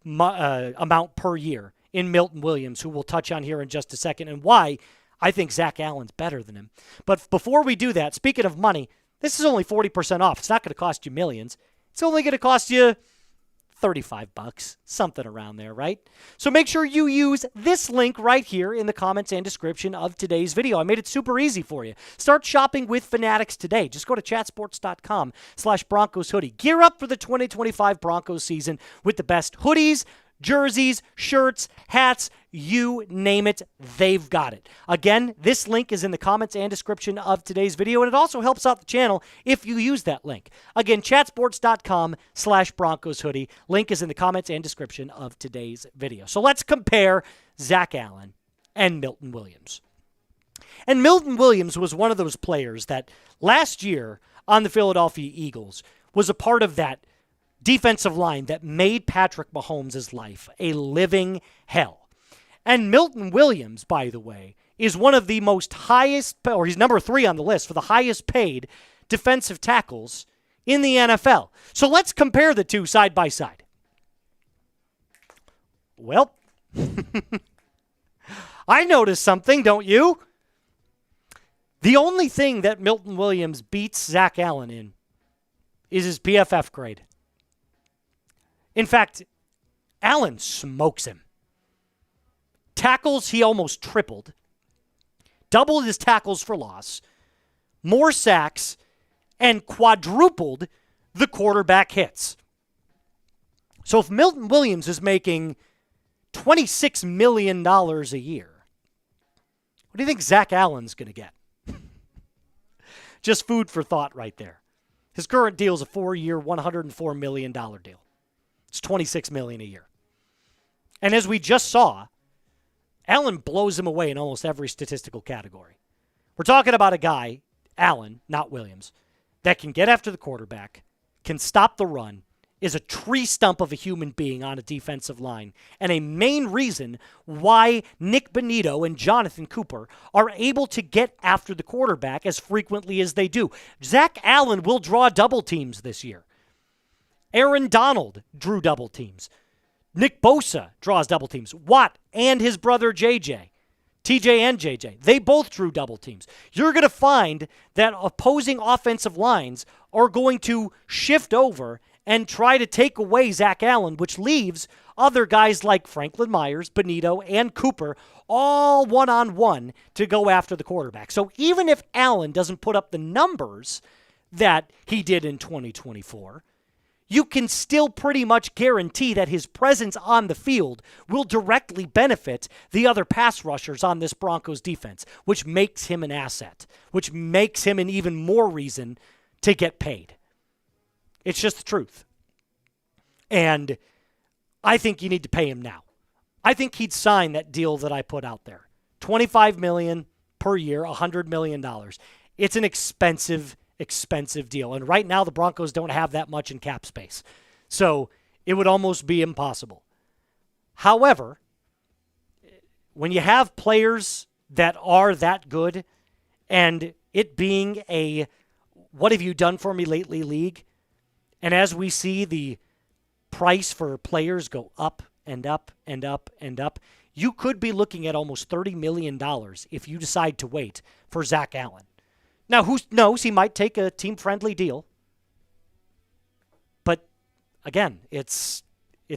amount per year in Milton Williams, who we'll touch on here in just a second, and why I think Zach Allen's better than him. But before we do that, speaking of money, this is only 40% off. It's not going to cost you millions. It's only going to cost you $35, something around there, right? So make sure you use this link right here in the comments and description of today's video. I made it super easy for you. Start shopping with Fanatics today. Just go to chatsports.com/Broncos hoodie. Gear up for the 2025 Broncos season with the best hoodies, jerseys, shirts, hats, you name it, they've got it. Again, this link is in the comments and description of today's video, and it also helps out the channel if you use that link. Again, chatsports.com/Broncos hoodie. Link is in the comments and description of today's video. So let's compare Zach Allen and Milton Williams. And Milton Williams was one of those players that last year on the Philadelphia Eagles was a part of that defensive line that made Patrick Mahomes' life a living hell. And Milton Williams, by the way, is one of the most highest, or he's number 3 on the list for the highest paid defensive tackles in the NFL. So let's compare the two side by side. Well, I noticed something, don't you? The only thing that Milton Williams beats Zach Allen in is his PFF grade. In fact, Allen smokes him. Tackles, he almost tripled. Doubled his tackles for loss. More sacks, and quadrupled the quarterback hits. So if Milton Williams is making $26 million a year, what do you think Zach Allen's going to get? Just food for thought right there. His current deal is a 4-year, $104 million deal. It's $26 million a year. And as we just saw, Allen blows him away in almost every statistical category. We're talking about a guy, Allen, not Williams, that can get after the quarterback, can stop the run, is a tree stump of a human being on a defensive line, and a main reason why Nick Bonitto and Jonathan Cooper are able to get after the quarterback as frequently as they do. Zach Allen will draw double teams this year. Aaron Donald drew double teams. Nick Bosa draws double teams. Watt and his brother JJ. TJ and JJ. They both drew double teams. You're going to find that opposing offensive lines are going to shift over and try to take away Zach Allen, which leaves other guys like Franklin Myers, Bonitto, and Cooper all one-on-one to go after the quarterback. So even if Allen doesn't put up the numbers that he did in 2024, you can still pretty much guarantee that his presence on the field will directly benefit the other pass rushers on this Broncos defense, which makes him an asset, which makes him an even more reason to get paid. It's just the truth. And I think you need to pay him now. I think he'd sign that deal that I put out there. $25 million per year, $100 million. It's an expensive deal. And right now the Broncos don't have that much in cap space. So it would almost be impossible. However, when you have players that are that good and it being a what have you done for me lately league, and as we see the price for players go up and up and up and up, you could be looking at almost $30 million if you decide to wait for Zach Allen. Now, who knows? He might take a team-friendly deal. But, again, it's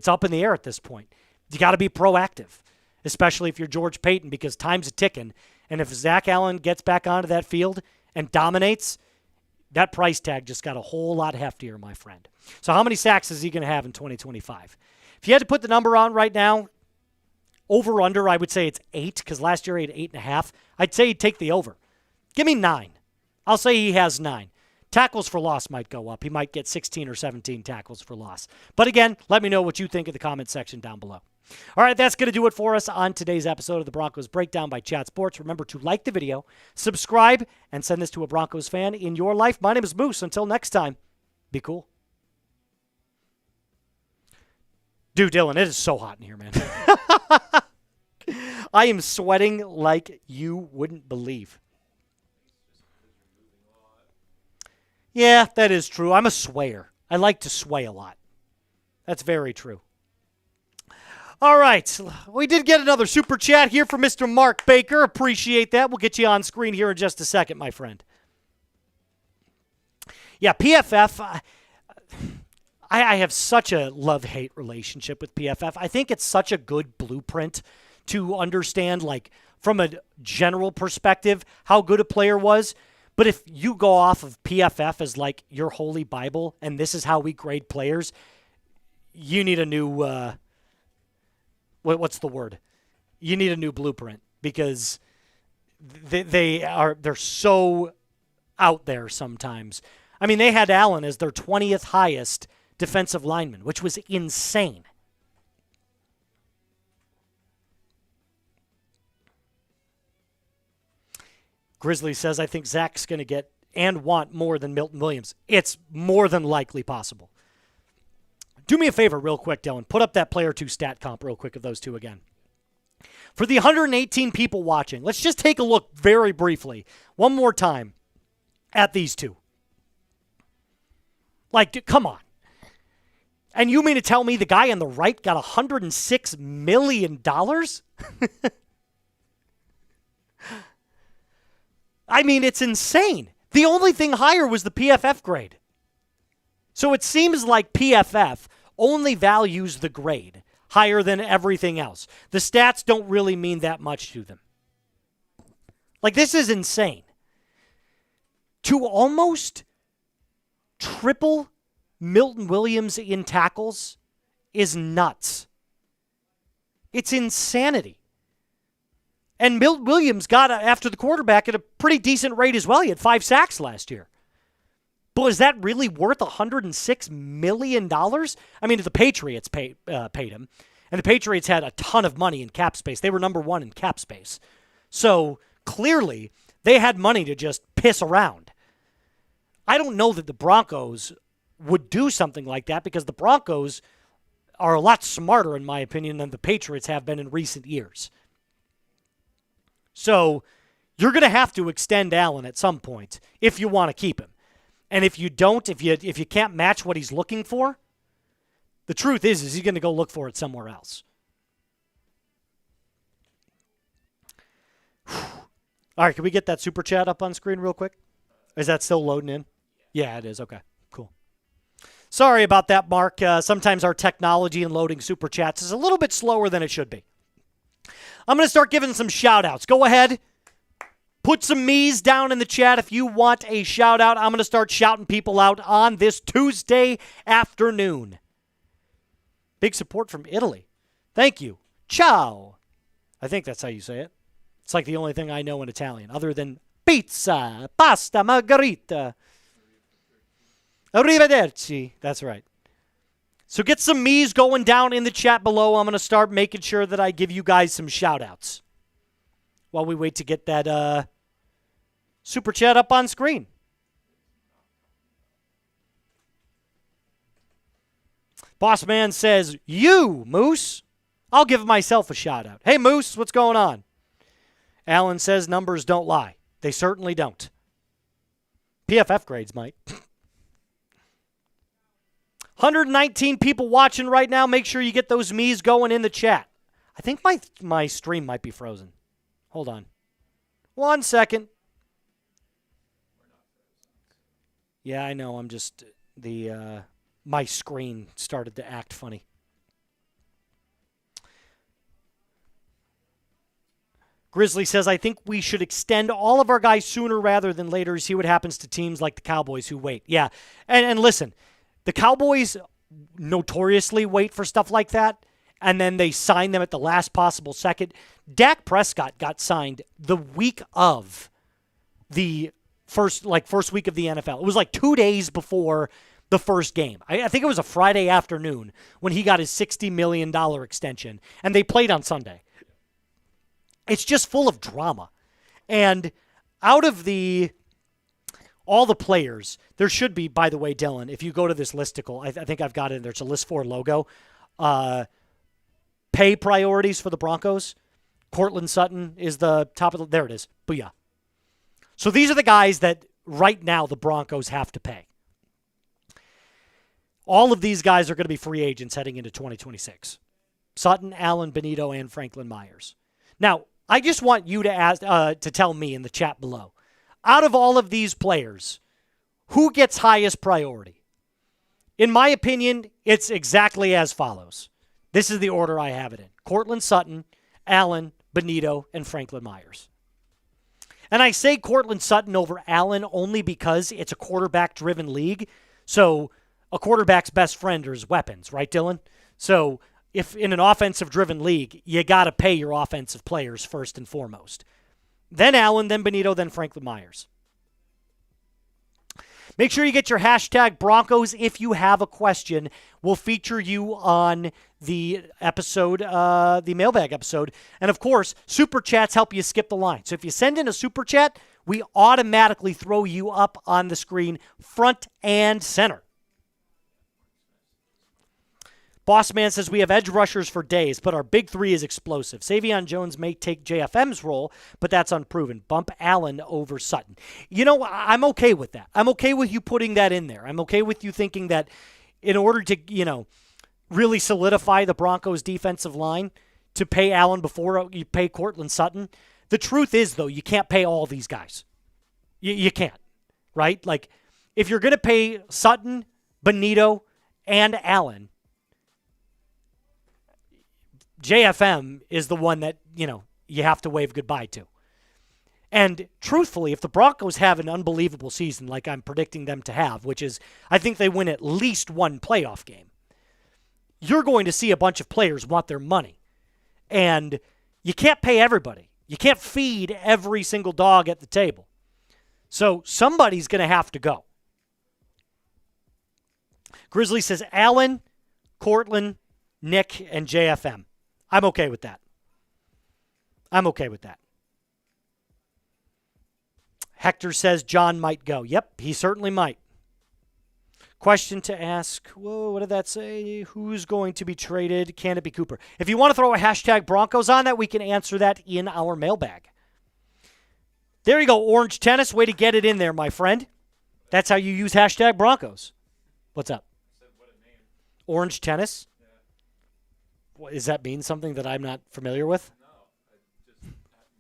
up in the air at this point. You got to be proactive, especially if you're George Paton, because time's a ticking. And if Zach Allen gets back onto that field and dominates, that price tag just got a whole lot heftier, my friend. So how many sacks is he going to have in 2025? If you had to put the number on right now, over-under, I would say it's 8, because last year he had 8.5. I'd say he'd take the over. Give me 9. I'll say he has 9. Tackles for loss might go up. He might get 16 or 17 tackles for loss. But again, let me know what you think in the comment section down below. All right, that's going to do it for us on today's episode of the Broncos Breakdown by Chat Sports. Remember to like the video, subscribe, and send this to a Broncos fan in your life. My name is Moose. Until next time, be cool. Dude, Dylan, it is so hot in here, man. I am sweating like you wouldn't believe. Yeah, that is true. I'm a swayer. I like to sway a lot. That's very true. All right. We did get another super chat here from Mr. Mark Baker. Appreciate that. We'll get you on screen here in just a second, my friend. Yeah, PFF, I have such a love-hate relationship with PFF. I think it's such a good blueprint to understand, like, from a general perspective, how good a player was. But if you go off of PFF as, like, your holy Bible, and this is how we grade players, you need a new, what's the word? You need a new blueprint, because they're so out there sometimes. I mean, they had Allen as their 20th highest defensive lineman, which was insane. Grizzly says, I think Zach's going to get and want more than Milton Williams. It's more than likely possible. Do me a favor real quick, Dylan. Put up that player 2 stat comp real quick of those two again. For the 118 people watching, let's just take a look very briefly, one more time, at these two. Like, come on. And you mean to tell me the guy on the right got $106 million? I mean, it's insane. The only thing higher was the PFF grade. So it seems like PFF only values the grade higher than everything else. The stats don't really mean that much to them. Like, this is insane. To almost triple Milton Williams in tackles is nuts. It's insanity. And Milton Williams got after the quarterback at a pretty decent rate as well. He had 5 sacks last year. But is that really worth $106 million? I mean, the Patriots paid him. And the Patriots had a ton of money in cap space. They were number 1 in cap space. So clearly, they had money to just piss around. I don't know that the Broncos would do something like that because the Broncos are a lot smarter, in my opinion, than the Patriots have been in recent years. So you're going to have to extend Allen at some point if you want to keep him. And if you don't, if you can't match what he's looking for, the truth is he's going to go look for it somewhere else. All right, can we get that super chat up on screen real quick? Is that still loading in? Yeah, it is. Okay, cool. Sorry about that, Mark. Sometimes our technology in loading super chats is a little bit slower than it should be. I'm going to start giving some shout-outs. Go ahead. Put some me's down in the chat if you want a shout-out. I'm going to start shouting people out on this Tuesday afternoon. Big support from Italy. Thank you. Ciao. I think that's how you say it. It's like the only thing I know in Italian, other than pizza, pasta, margherita. Arrivederci. That's right. So get some me's going down in the chat below. I'm going to start making sure that I give you guys some shout-outs while we wait to get that super chat up on screen. Boss Man says, you, Moose. I'll give myself a shout-out. Hey, Moose, what's going on? Alan says numbers don't lie. They certainly don't. PFF grades might. 119 people watching right now. Make sure you get those me's going in the chat. I think my stream might be frozen. Hold on. 1 second. Yeah, I know. I'm just my screen started to act funny. Grizzly says, I think we should extend all of our guys sooner rather than later. See what happens to teams like the Cowboys who wait. Yeah, and listen, the Cowboys notoriously wait for stuff like that, and then they sign them at the last possible second. Dak Prescott got signed the week of the first week of the NFL. It was like 2 days before the first game. I think it was a Friday afternoon when he got his $60 million extension, and they played on Sunday. It's just full of drama. And out of all the players, there should be, by the way, Dylan, if you go to this listicle, I think I've got it in there. It's a List 4 logo. Pay priorities for the Broncos. Courtland Sutton is the top of the... There it is. Booyah. So these are the guys that right now the Broncos have to pay. All of these guys are going to be free agents heading into 2026. Sutton, Allen, Benito, and Franklin Myers. Now, I just want you to tell me in the chat below, out of all of these players, who gets highest priority? In my opinion, it's exactly as follows. This is the order I have it in. Courtland Sutton, Allen, Benito, and Franklin Myers. And I say Courtland Sutton over Allen only because it's a quarterback-driven league. So a quarterback's best friend are his weapons, right, Dylan? So if in an offensive-driven league, you got to pay your offensive players first and foremost. Then Allen, then Benito, then Franklin Myers. Make sure you get your hashtag Broncos if you have a question. We'll feature you on the episode, the mailbag episode. And, of course, Super Chats help you skip the line. So if you send in a Super Chat, we automatically throw you up on the screen front and center. Boss Man says we have edge rushers for days, but our big three is explosive. Savion Jones may take JFM's role, but that's unproven. Bump Allen over Sutton. You know, I'm okay with that. I'm okay with you putting that in there. I'm okay with you thinking that in order to, really solidify the Broncos' defensive line to pay Allen before you pay Courtland Sutton. The truth is, though, you can't pay all these guys. You can't, right? Like, if you're going to pay Sutton, Benito, and Allen, JFM is the one that, you have to wave goodbye to. And truthfully, if the Broncos have an unbelievable season like I'm predicting them to have, which is I think they win at least one playoff game, you're going to see a bunch of players want their money. And you can't pay everybody. You can't feed every single dog at the table. So somebody's going to have to go. Grizzly says Allen, Courtland, Nick, and JFM. I'm okay with that. Hector says John might go. Yep, he certainly might. Question to ask. Whoa, what did that say? Who's going to be traded? Can it be Cooper? If you want to throw a hashtag Broncos on that, we can answer that in our mailbag. There you go, Orange Tennis. Way to get it in there, my friend. That's how you use hashtag Broncos. What's up? Orange Tennis? Yeah. Does that mean something that I'm not familiar with? No, I just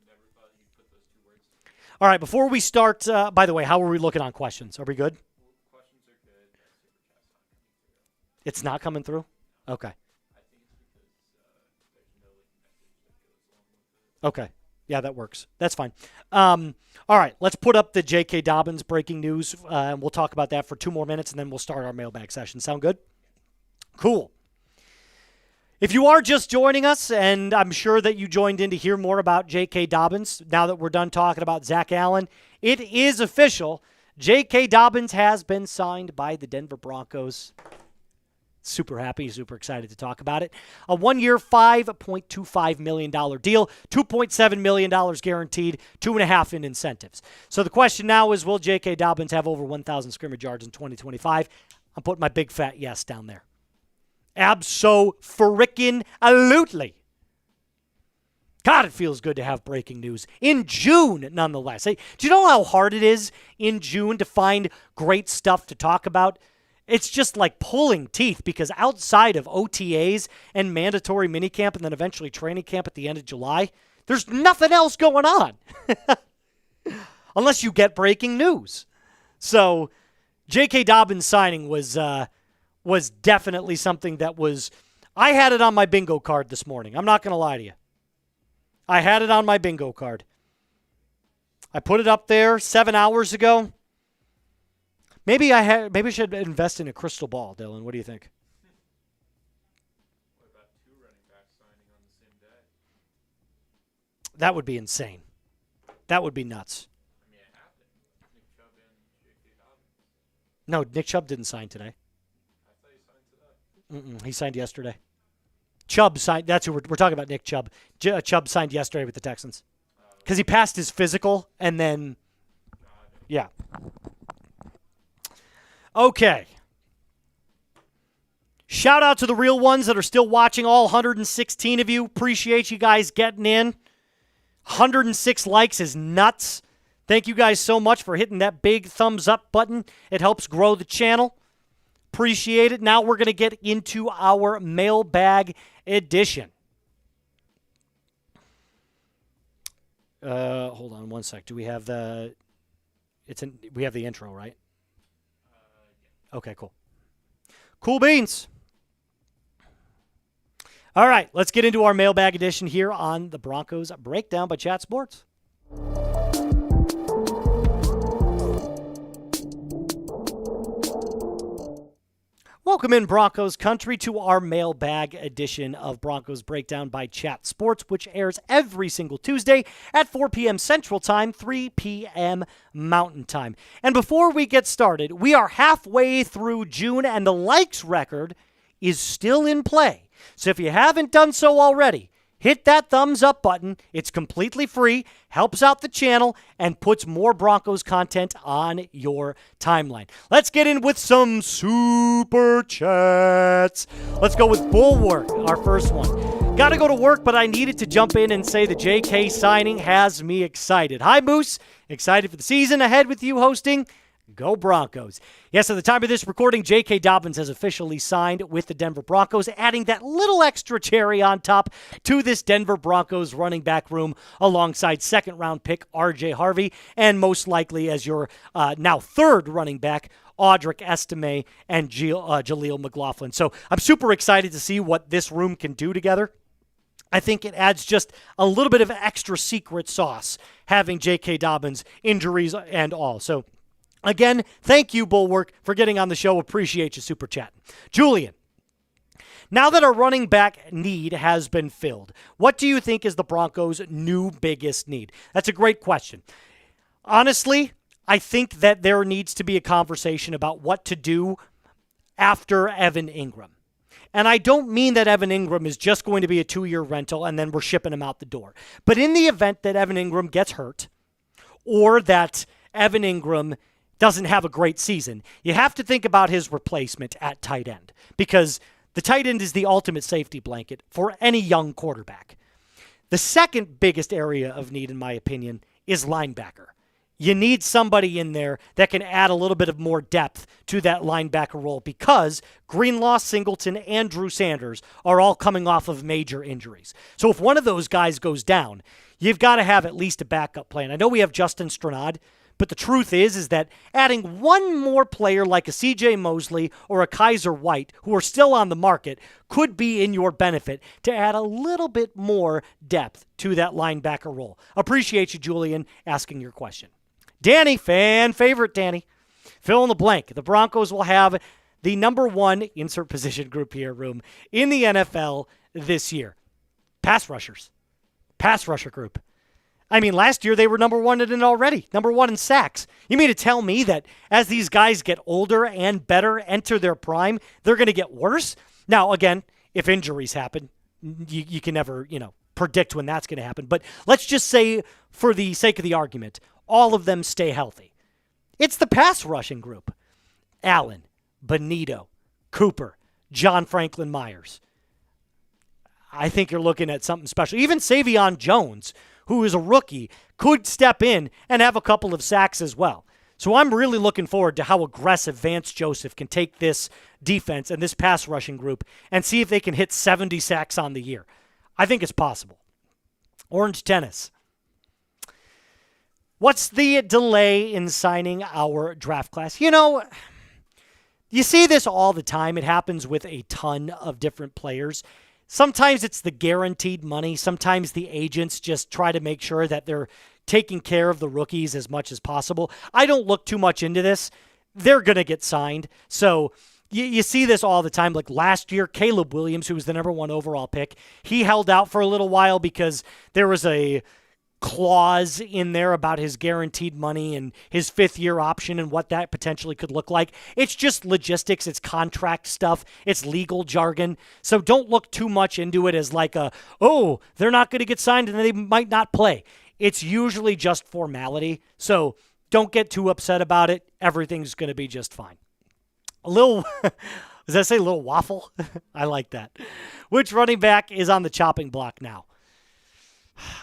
never thought you'd put those two words together. All right, before we start, by the way, how are we looking on questions? Are we good? Questions are good. It's not coming through? Okay. I think it's because there's no message that goes along with it. Okay. Yeah, that works. That's fine. All right, let's put up the J.K. Dobbins breaking news, and we'll talk about that for 2 more minutes, and then we'll start our mailbag session. Sound good? Cool. If you are just joining us, and I'm sure that you joined in to hear more about J.K. Dobbins, now that we're done talking about Zach Allen, it is official. J.K. Dobbins has been signed by the Denver Broncos. Super happy, super excited to talk about it. A 1-year, $5.25 million deal, $2.7 million guaranteed, 2.5 in incentives. So the question now is, will J.K. Dobbins have over 1,000 scrimmage yards in 2025? I'm putting my big fat yes down there. Abso-frickin-lutely. God, it feels good to have breaking news in June, nonetheless. Hey, do you know how hard it is in June to find great stuff to talk about? It's just like pulling teeth because outside of OTAs and mandatory minicamp and then eventually training camp at the end of July, there's nothing else going on unless you get breaking news. So J.K. Dobbins signing was definitely something that was – I had it on my bingo card this morning. I'm not going to lie to you. I had it on my bingo card. I put it up there 7 hours ago. Maybe I should invest in a crystal ball, Dylan. What do you think? What about 2 running backs signing on the same day? That would be insane. That would be nuts. I mean, it happened. Nick Chubb and J.K. Dobbins. No, Nick Chubb didn't sign today. I thought he signed today. He signed yesterday. Chubb signed. That's who we're talking about. Nick Chubb. Chubb signed yesterday with the Texans because he passed his physical and then, yeah. Okay. Shout out to the real ones that are still watching. All 116 of you. Appreciate you guys getting in. 106 likes is nuts. Thank you guys so much for hitting that big thumbs up button. It helps grow the channel. Appreciate it. Now we're going to get into our mailbag edition. Hold on one sec. Do we have the? We have the intro, right? Okay, cool. Cool beans. All right, let's get into our mailbag edition here on the Broncos Breakdown by Chat Sports. Welcome in, Broncos country, to our mailbag edition of Broncos Breakdown by Chat Sports, which airs every single Tuesday at 4 p.m. Central Time, 3 p.m. Mountain Time. And before we get started, we are halfway through June, and the likes record is still in play. So if you haven't done so already, hit that thumbs up button. It's completely free, helps out the channel, and puts more Broncos content on your timeline. Let's get in with some super chats. Let's go with Bulwark, our first one. Got to go to work, but I needed to jump in and say the JK signing has me excited. Hi, Moose. Excited for the season ahead with you hosting. Go Broncos. Yes, at the time of this recording, J.K. Dobbins has officially signed with the Denver Broncos, adding that little extra cherry on top to this Denver Broncos running back room alongside second-round pick RJ Harvey and most likely as your now third running back, Audric Estime and Jaleel McLaughlin. So I'm super excited to see what this room can do together. I think it adds just a little bit of extra secret sauce having J.K. Dobbins, injuries and all. So again, thank you, Bulwark, for getting on the show. Appreciate you super chatting. Julian, now that our running back need has been filled, what do you think is the Broncos' new biggest need? That's a great question. Honestly, I think that there needs to be a conversation about what to do after Evan Ingram. And I don't mean that Evan Ingram is just going to be a 2-year rental and then we're shipping him out the door. But in the event that Evan Ingram gets hurt or that Evan Ingram doesn't have a great season, you have to think about his replacement at tight end because the tight end is the ultimate safety blanket for any young quarterback. The second biggest area of need, in my opinion, is linebacker. You need somebody in there that can add a little bit of more depth to that linebacker role because Greenlaw, Singleton, and Drew Sanders are all coming off of major injuries. So if one of those guys goes down, you've got to have at least a backup plan. I know we have Justin Stranad, but the truth is that adding one more player like a C.J. Mosley or a Kaiser White, who are still on the market, could be in your benefit to add a little bit more depth to that linebacker role. Appreciate you, Julian, asking your question. Danny, fan favorite Danny. Fill in the blank. The Broncos will have the number one insert position group here room in the NFL this year. Pass rushers. Pass rusher group. I mean, last year they were number one in it already. Number one in sacks. You mean to tell me that as these guys get older and better, enter their prime, they're going to get worse? Now, again, if injuries happen, you can never, predict when that's going to happen. But let's just say, for the sake of the argument, all of them stay healthy. It's the pass rushing group. Allen, Benito, Cooper, John Franklin Myers. I think you're looking at something special. Even Savion Jones, who is a rookie, could step in and have a couple of sacks as well. So I'm really looking forward to how aggressive Vance Joseph can take this defense and this pass rushing group and see if they can hit 70 sacks on the year. I think it's possible. Orange Tennis. What's the delay in signing our draft class? You see this all the time. It happens with a ton of different players. Sometimes it's the guaranteed money. Sometimes the agents just try to make sure that they're taking care of the rookies as much as possible. I don't look too much into this. They're going to get signed. So you see this all the time. Like last year, Caleb Williams, who was the number one overall pick, he held out for a little while because there was a clause in there about his guaranteed money and his fifth-year option and what that potentially could look like. It's just logistics. It's contract stuff. It's legal jargon. So don't look too much into it as like they're not going to get signed and they might not play. It's usually just formality. So don't get too upset about it. Everything's going to be just fine. A little, does that say a little waffle? I like that. Which running back is on the chopping block now?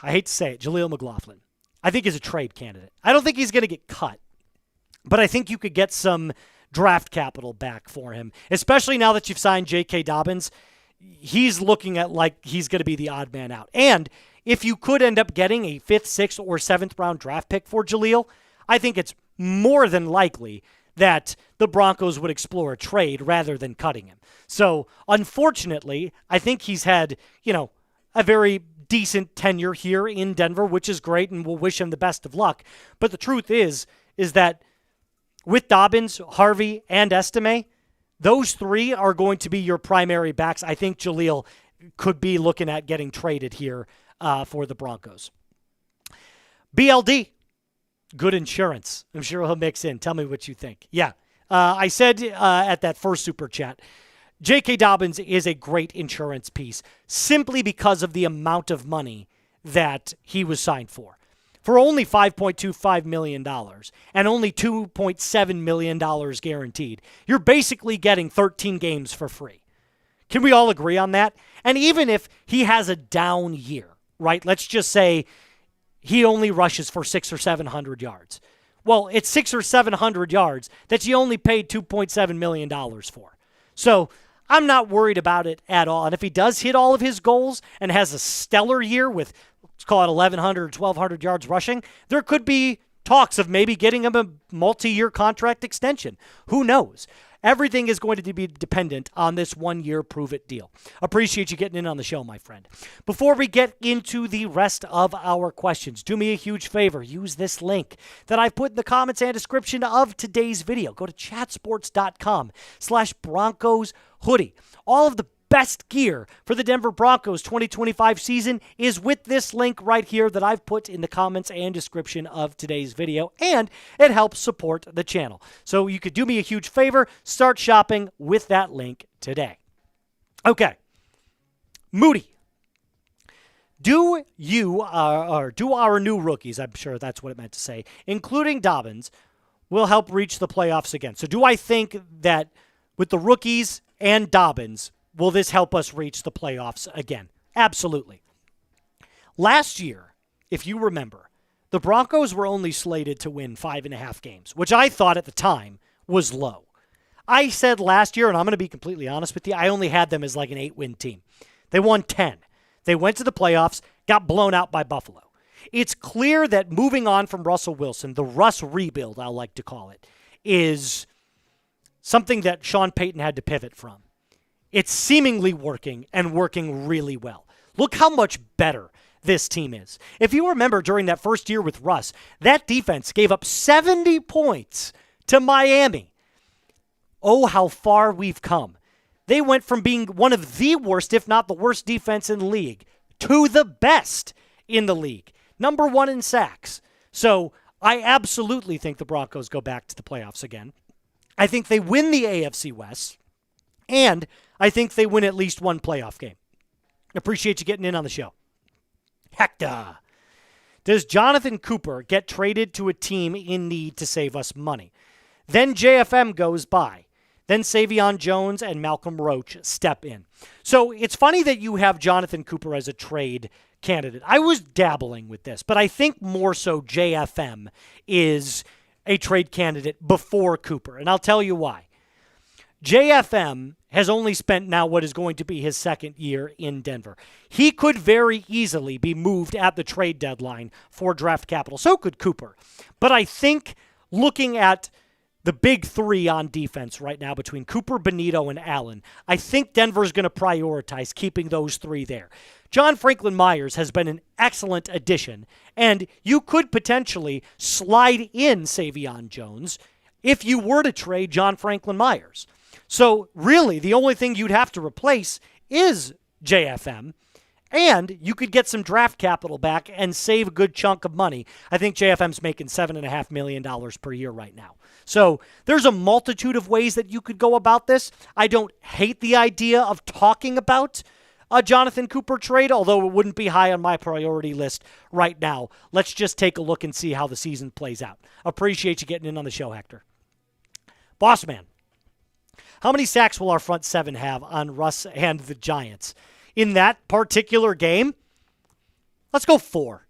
I hate to say it, Jaleel McLaughlin. I think he's a trade candidate. I don't think he's going to get cut, but I think you could get some draft capital back for him, especially now that you've signed J.K. Dobbins. He's looking at like he's going to be the odd man out. And if you could end up getting a 5th, 6th, or 7th round draft pick for Jaleel, I think it's more than likely that the Broncos would explore a trade rather than cutting him. So, unfortunately, I think he's had, a very decent tenure here in Denver, which is great, and we'll wish him the best of luck. But the truth is that with Dobbins, Harvey, and Estime, those three are going to be your primary backs. I think Jaleel could be looking at getting traded here for the Broncos. BLD, good insurance. I'm sure he'll mix in. Tell me what you think. Yeah, I said at that first super chat, J.K. Dobbins is a great insurance piece simply because of the amount of money that he was signed for. For only $5.25 million and only $2.7 million guaranteed, you're basically getting 13 games for free. Can we all agree on that? And even if he has a down year, right? Let's just say he only rushes for 600 or 700 yards. Well, it's 600 or 700 yards that you only paid $2.7 million for. So I'm not worried about it at all. And if he does hit all of his goals and has a stellar year with, let's call it 1,100 or 1,200 yards rushing, there could be talks of maybe getting him a multi-year contract extension. Who knows? Everything is going to be dependent on this 1-year prove-it deal. Appreciate you getting in on the show, my friend. Before we get into the rest of our questions, do me a huge favor. Use this link that I've put in the comments and description of today's video. Go to chatsports.com/Broncos hoodie. All of the best gear for the Denver Broncos 2025 season is with this link right here that I've put in the comments and description of today's video, and it helps support the channel. So you could do me a huge favor, start shopping with that link today. Okay. Moody. Do our new rookies, I'm sure that's what it meant to say, including Dobbins, will help reach the playoffs again? So do I think that with the rookies and Dobbins, will this help us reach the playoffs again? Absolutely. Last year, if you remember, the Broncos were only slated to win 5.5 games, which I thought at the time was low. I said last year, and I'm going to be completely honest with you, I only had them as like an 8-win team. They won 10. They went to the playoffs, got blown out by Buffalo. It's clear that moving on from Russell Wilson, the Russ rebuild, I like to call it, is something that Sean Payton had to pivot from. It's seemingly working and working really well. Look how much better this team is. If you remember during that first year with Russ, that defense gave up 70 points to Miami. Oh, how far we've come. They went from being one of the worst, if not the worst defense in the league, to the best in the league. Number 1 in sacks. So I absolutely think the Broncos go back to the playoffs again. I think they win the AFC West. And I think they win at least one playoff game. Appreciate you getting in on the show. Hector. Does Jonathan Cooper get traded to a team in need to save us money? Then JFM goes by. Then Savion Jones and Malcolm Roach step in. So it's funny that you have Jonathan Cooper as a trade candidate. I was dabbling with this, but I think more so JFM is a trade candidate before Cooper. And I'll tell you why. JFM has only spent now what is going to be his second year in Denver. He could very easily be moved at the trade deadline for draft capital. So could Cooper. But I think looking at the big three on defense right now between Cooper, Benito, and Allen, I think Denver's going to prioritize keeping those three there. John Franklin Myers has been an excellent addition, and you could potentially slide in Savion Jones if you were to trade John Franklin Myers. So really, the only thing you'd have to replace is JFM, and you could get some draft capital back and save a good chunk of money. I think JFM's making $7.5 million per year right now. So there's a multitude of ways that you could go about this. I don't hate the idea of talking about a Jonathan Cooper trade, although it wouldn't be high on my priority list right now. Let's just take a look and see how the season plays out. Appreciate you getting in on the show, Hector. Boss man. How many sacks will our front seven have on Russ and the Giants? In that particular game, let's go 4.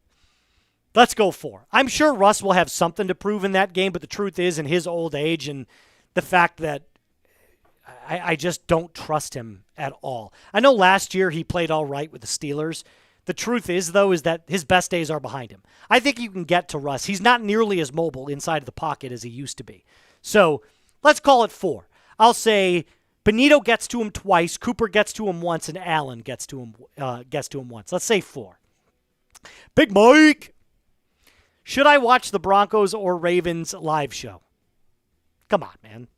Let's go 4. I'm sure Russ will have something to prove in that game, but the truth is, in his old age and the fact that I just don't trust him at all. I know last year he played all right with the Steelers. The truth is, though, is that his best days are behind him. I think you can get to Russ. He's not nearly as mobile inside of the pocket as he used to be. So let's call it 4. I'll say Benito gets to him twice, Cooper gets to him once, and Allen gets to him once. Let's say 4. Big Mike. Should I watch the Broncos or Ravens live show? Come on, man.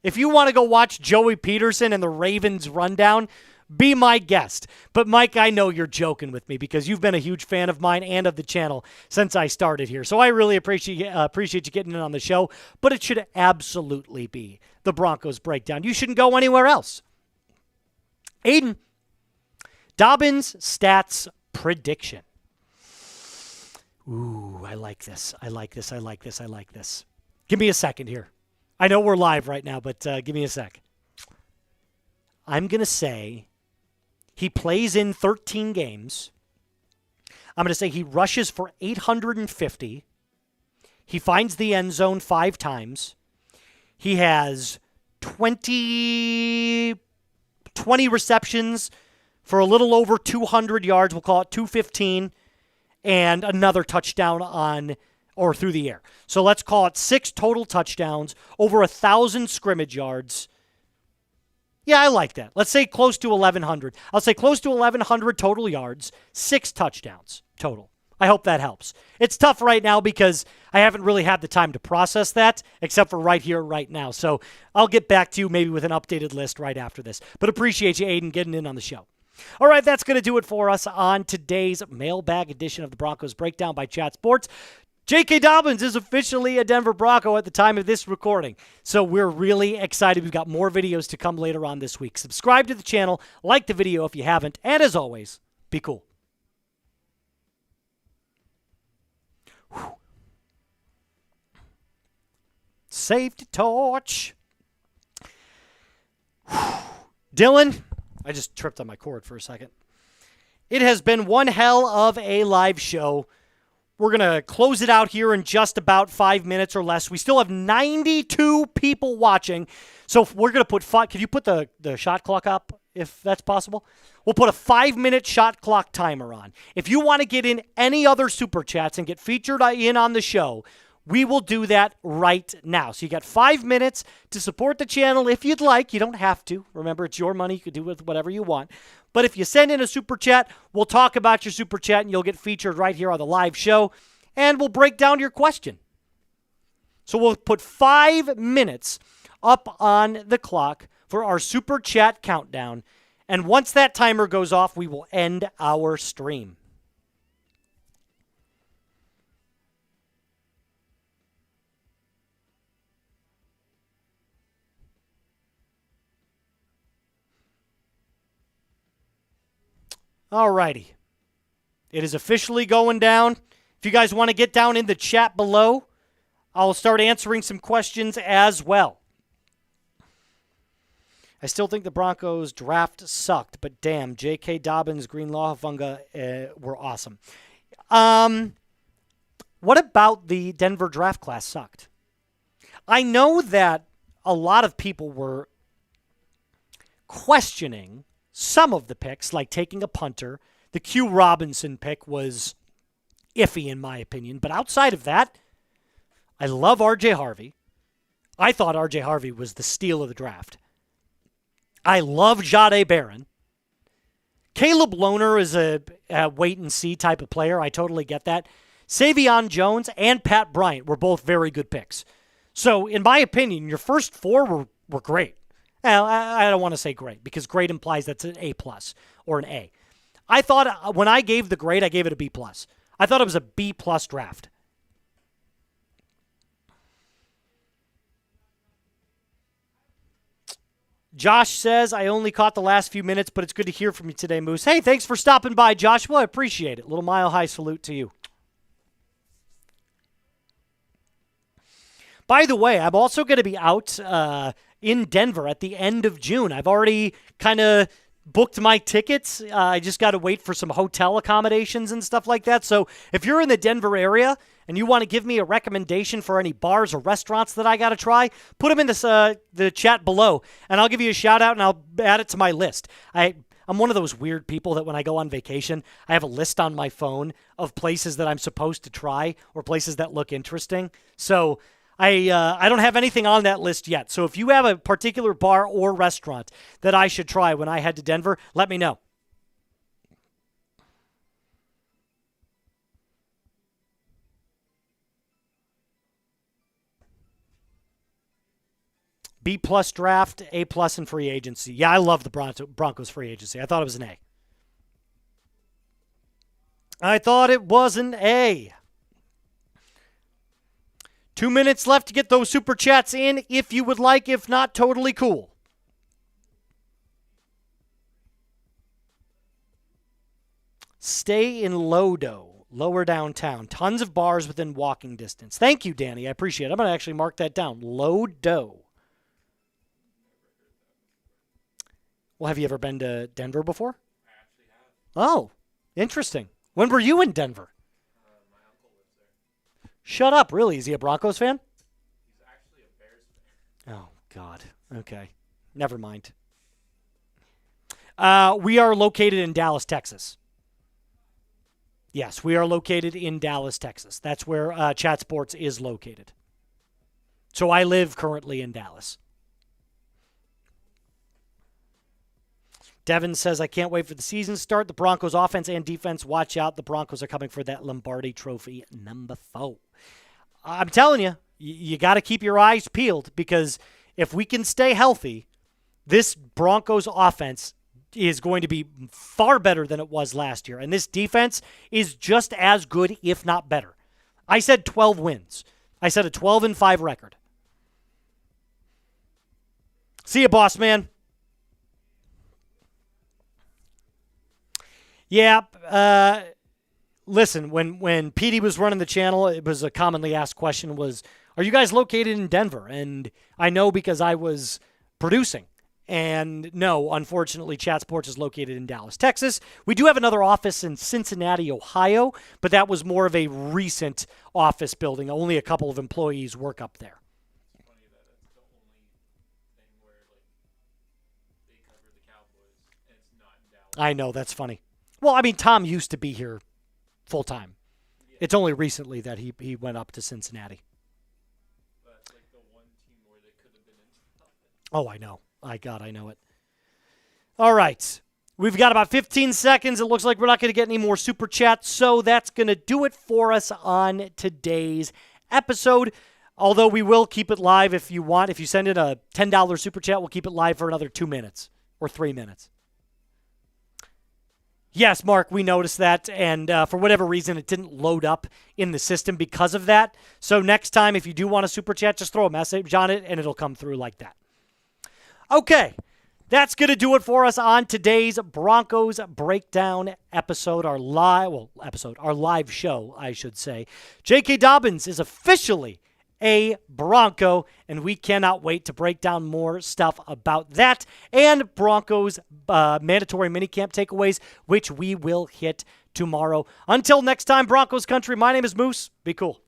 If you want to go watch Joey Peterson and the Ravens rundown, be my guest. But Mike, I know you're joking with me because you've been a huge fan of mine and of the channel since I started here. So I really appreciate you getting in on the show. But it should absolutely be the Broncos breakdown. You shouldn't go anywhere else. Aiden, Dobbins stats prediction. Ooh, I like this. I like this. Give me a second here. I know we're live right now, but give me a sec. I'm going to say he plays in 13 games. I'm going to say he rushes for 850. He finds the end zone 5 times. He has 20 receptions for a little over 200 yards. We'll call it 215, and another touchdown on or through the air. So let's call it 6 total touchdowns, over 1,000 scrimmage yards. Yeah, I like that. Let's say close to 1,100. I'll say close to 1,100 total yards, 6 touchdowns total. I hope that helps. It's tough right now because I haven't really had the time to process that, except for right here, right now. So I'll get back to you maybe with an updated list right after this. But appreciate you, Aiden, getting in on the show. All right, that's going to do it for us on today's mailbag edition of the Broncos Breakdown by Chat Sports. J.K. Dobbins is officially a Denver Bronco at the time of this recording, so we're really excited. We've got more videos to come later on this week. Subscribe to the channel, like the video if you haven't, and as always, be cool. Whew. Safety torch. Whew. Dylan, I just tripped on my cord for a second. It has been one hell of a live show. We're going to close it out here in just about 5 minutes or less. We still have 92 people watching. So we're going to put can you put the shot clock up if that's possible? We'll put a 5-minute shot clock timer on. If you want to get in any other super chats and get featured in on the show, we will do that right now. So you got 5 minutes to support the channel if you'd like. You don't have to. Remember, it's your money. You can do with whatever you want. But if you send in a super chat, we'll talk about your super chat and you'll get featured right here on the live show. And we'll break down your question. So we'll put 5 minutes up on the clock for our super chat countdown. And once that timer goes off, we will end our stream. Alrighty. It is officially going down. If you guys want to get down in the chat below, I'll start answering some questions as well. I still think the Broncos draft sucked, but damn, J.K. Dobbins, Greenlaw, Vunga were awesome. What about the Denver draft class sucked? I know that a lot of people were questioning some of the picks, like taking a punter. The Q Robinson pick was iffy in my opinion. But outside of that, I love RJ Harvey. I thought RJ Harvey was the steal of the draft. I love Jahdae Barron. Caleb Lohner is a wait-and-see type of player. I totally get that. Savion Jones and Pat Bryant were both very good picks. So, in my opinion, your first 4 were great. Well, I don't want to say great because great implies that's an A+ or an A. I thought when I gave the grade, I gave it a B+. I thought it was a B+ draft. Josh says, I only caught the last few minutes, but it's good to hear from you today, Moose. Hey, thanks for stopping by, Joshua. I appreciate it. Little mile-high salute to you. By the way, I'm also going to be out in Denver at the end of June. I've already kind of booked my tickets. I just got to wait for some hotel accommodations and stuff like that. So if you're in the Denver area and you want to give me a recommendation for any bars or restaurants that I got to try, put them in the chat below, and I'll give you a shout-out and I'll add it to my list. I'm one of those weird people that when I go on vacation, I have a list on my phone of places that I'm supposed to try or places that look interesting. So I don't have anything on that list yet. So if you have a particular bar or restaurant that I should try when I head to Denver, let me know. B+ draft, A+ in free agency. Yeah, I love the Broncos free agency. I thought it was an A. I thought it was an A. 2 minutes left to get those super chats in if you would like. If not, totally cool. Stay in Lodo, lower downtown. Tons of bars within walking distance. Thank you, Danny. I appreciate it. I'm going to actually mark that down. Lodo. Well, have you ever been to Denver before? I actually have. Oh, interesting. When were you in Denver? My uncle lives there. Shut up. Really? Is he a Broncos fan? He's actually a Bears fan. Oh, God. Okay. Never mind. We are located in Dallas, Texas. Yes, we are located in Dallas, Texas. That's where Chat Sports is located. So I live currently in Dallas. Devin says, I can't wait for the season to start. The Broncos offense and defense, watch out. The Broncos are coming for that Lombardi Trophy number 4. I'm telling you, you got to keep your eyes peeled, because if we can stay healthy, this Broncos offense is going to be far better than it was last year. And this defense is just as good, if not better. I said 12 wins. I said a 12-5 record. See you, boss man. Yeah, listen, when Petey was running the channel, it was a commonly asked question was, are you guys located in Denver? And I know because I was producing. And no, unfortunately, Chat Sports is located in Dallas, Texas. We do have another office in Cincinnati, Ohio, but that was more of a recent office building. Only a couple of employees work up there. It's funny that it's the only thing where they cover the Cowboys and it's not in Dallas. I know, that's funny. Well, I mean, Tom used to be here full time. Yeah. It's only recently that he went up to Cincinnati. That's like the one team where they could have been in. Oh, I know. I know it. All right. We've got about 15 seconds. It looks like we're not going to get any more super chats, so that's going to do it for us on today's episode. Although we will keep it live if you want. If you send in a $10 super chat, we'll keep it live for another 2 minutes or 3 minutes. Yes, Mark, we noticed that, and for whatever reason, it didn't load up in the system because of that. So next time, if you do want a super chat, just throw a message on it, and it'll come through like that. Okay, that's going to do it for us on today's Broncos Breakdown episode, our live show, I should say. J.K. Dobbins is officially a Bronco, and we cannot wait to break down more stuff about that and Broncos mandatory minicamp takeaways, which we will hit tomorrow. Until next time, Broncos country, my name is Moose. Be cool.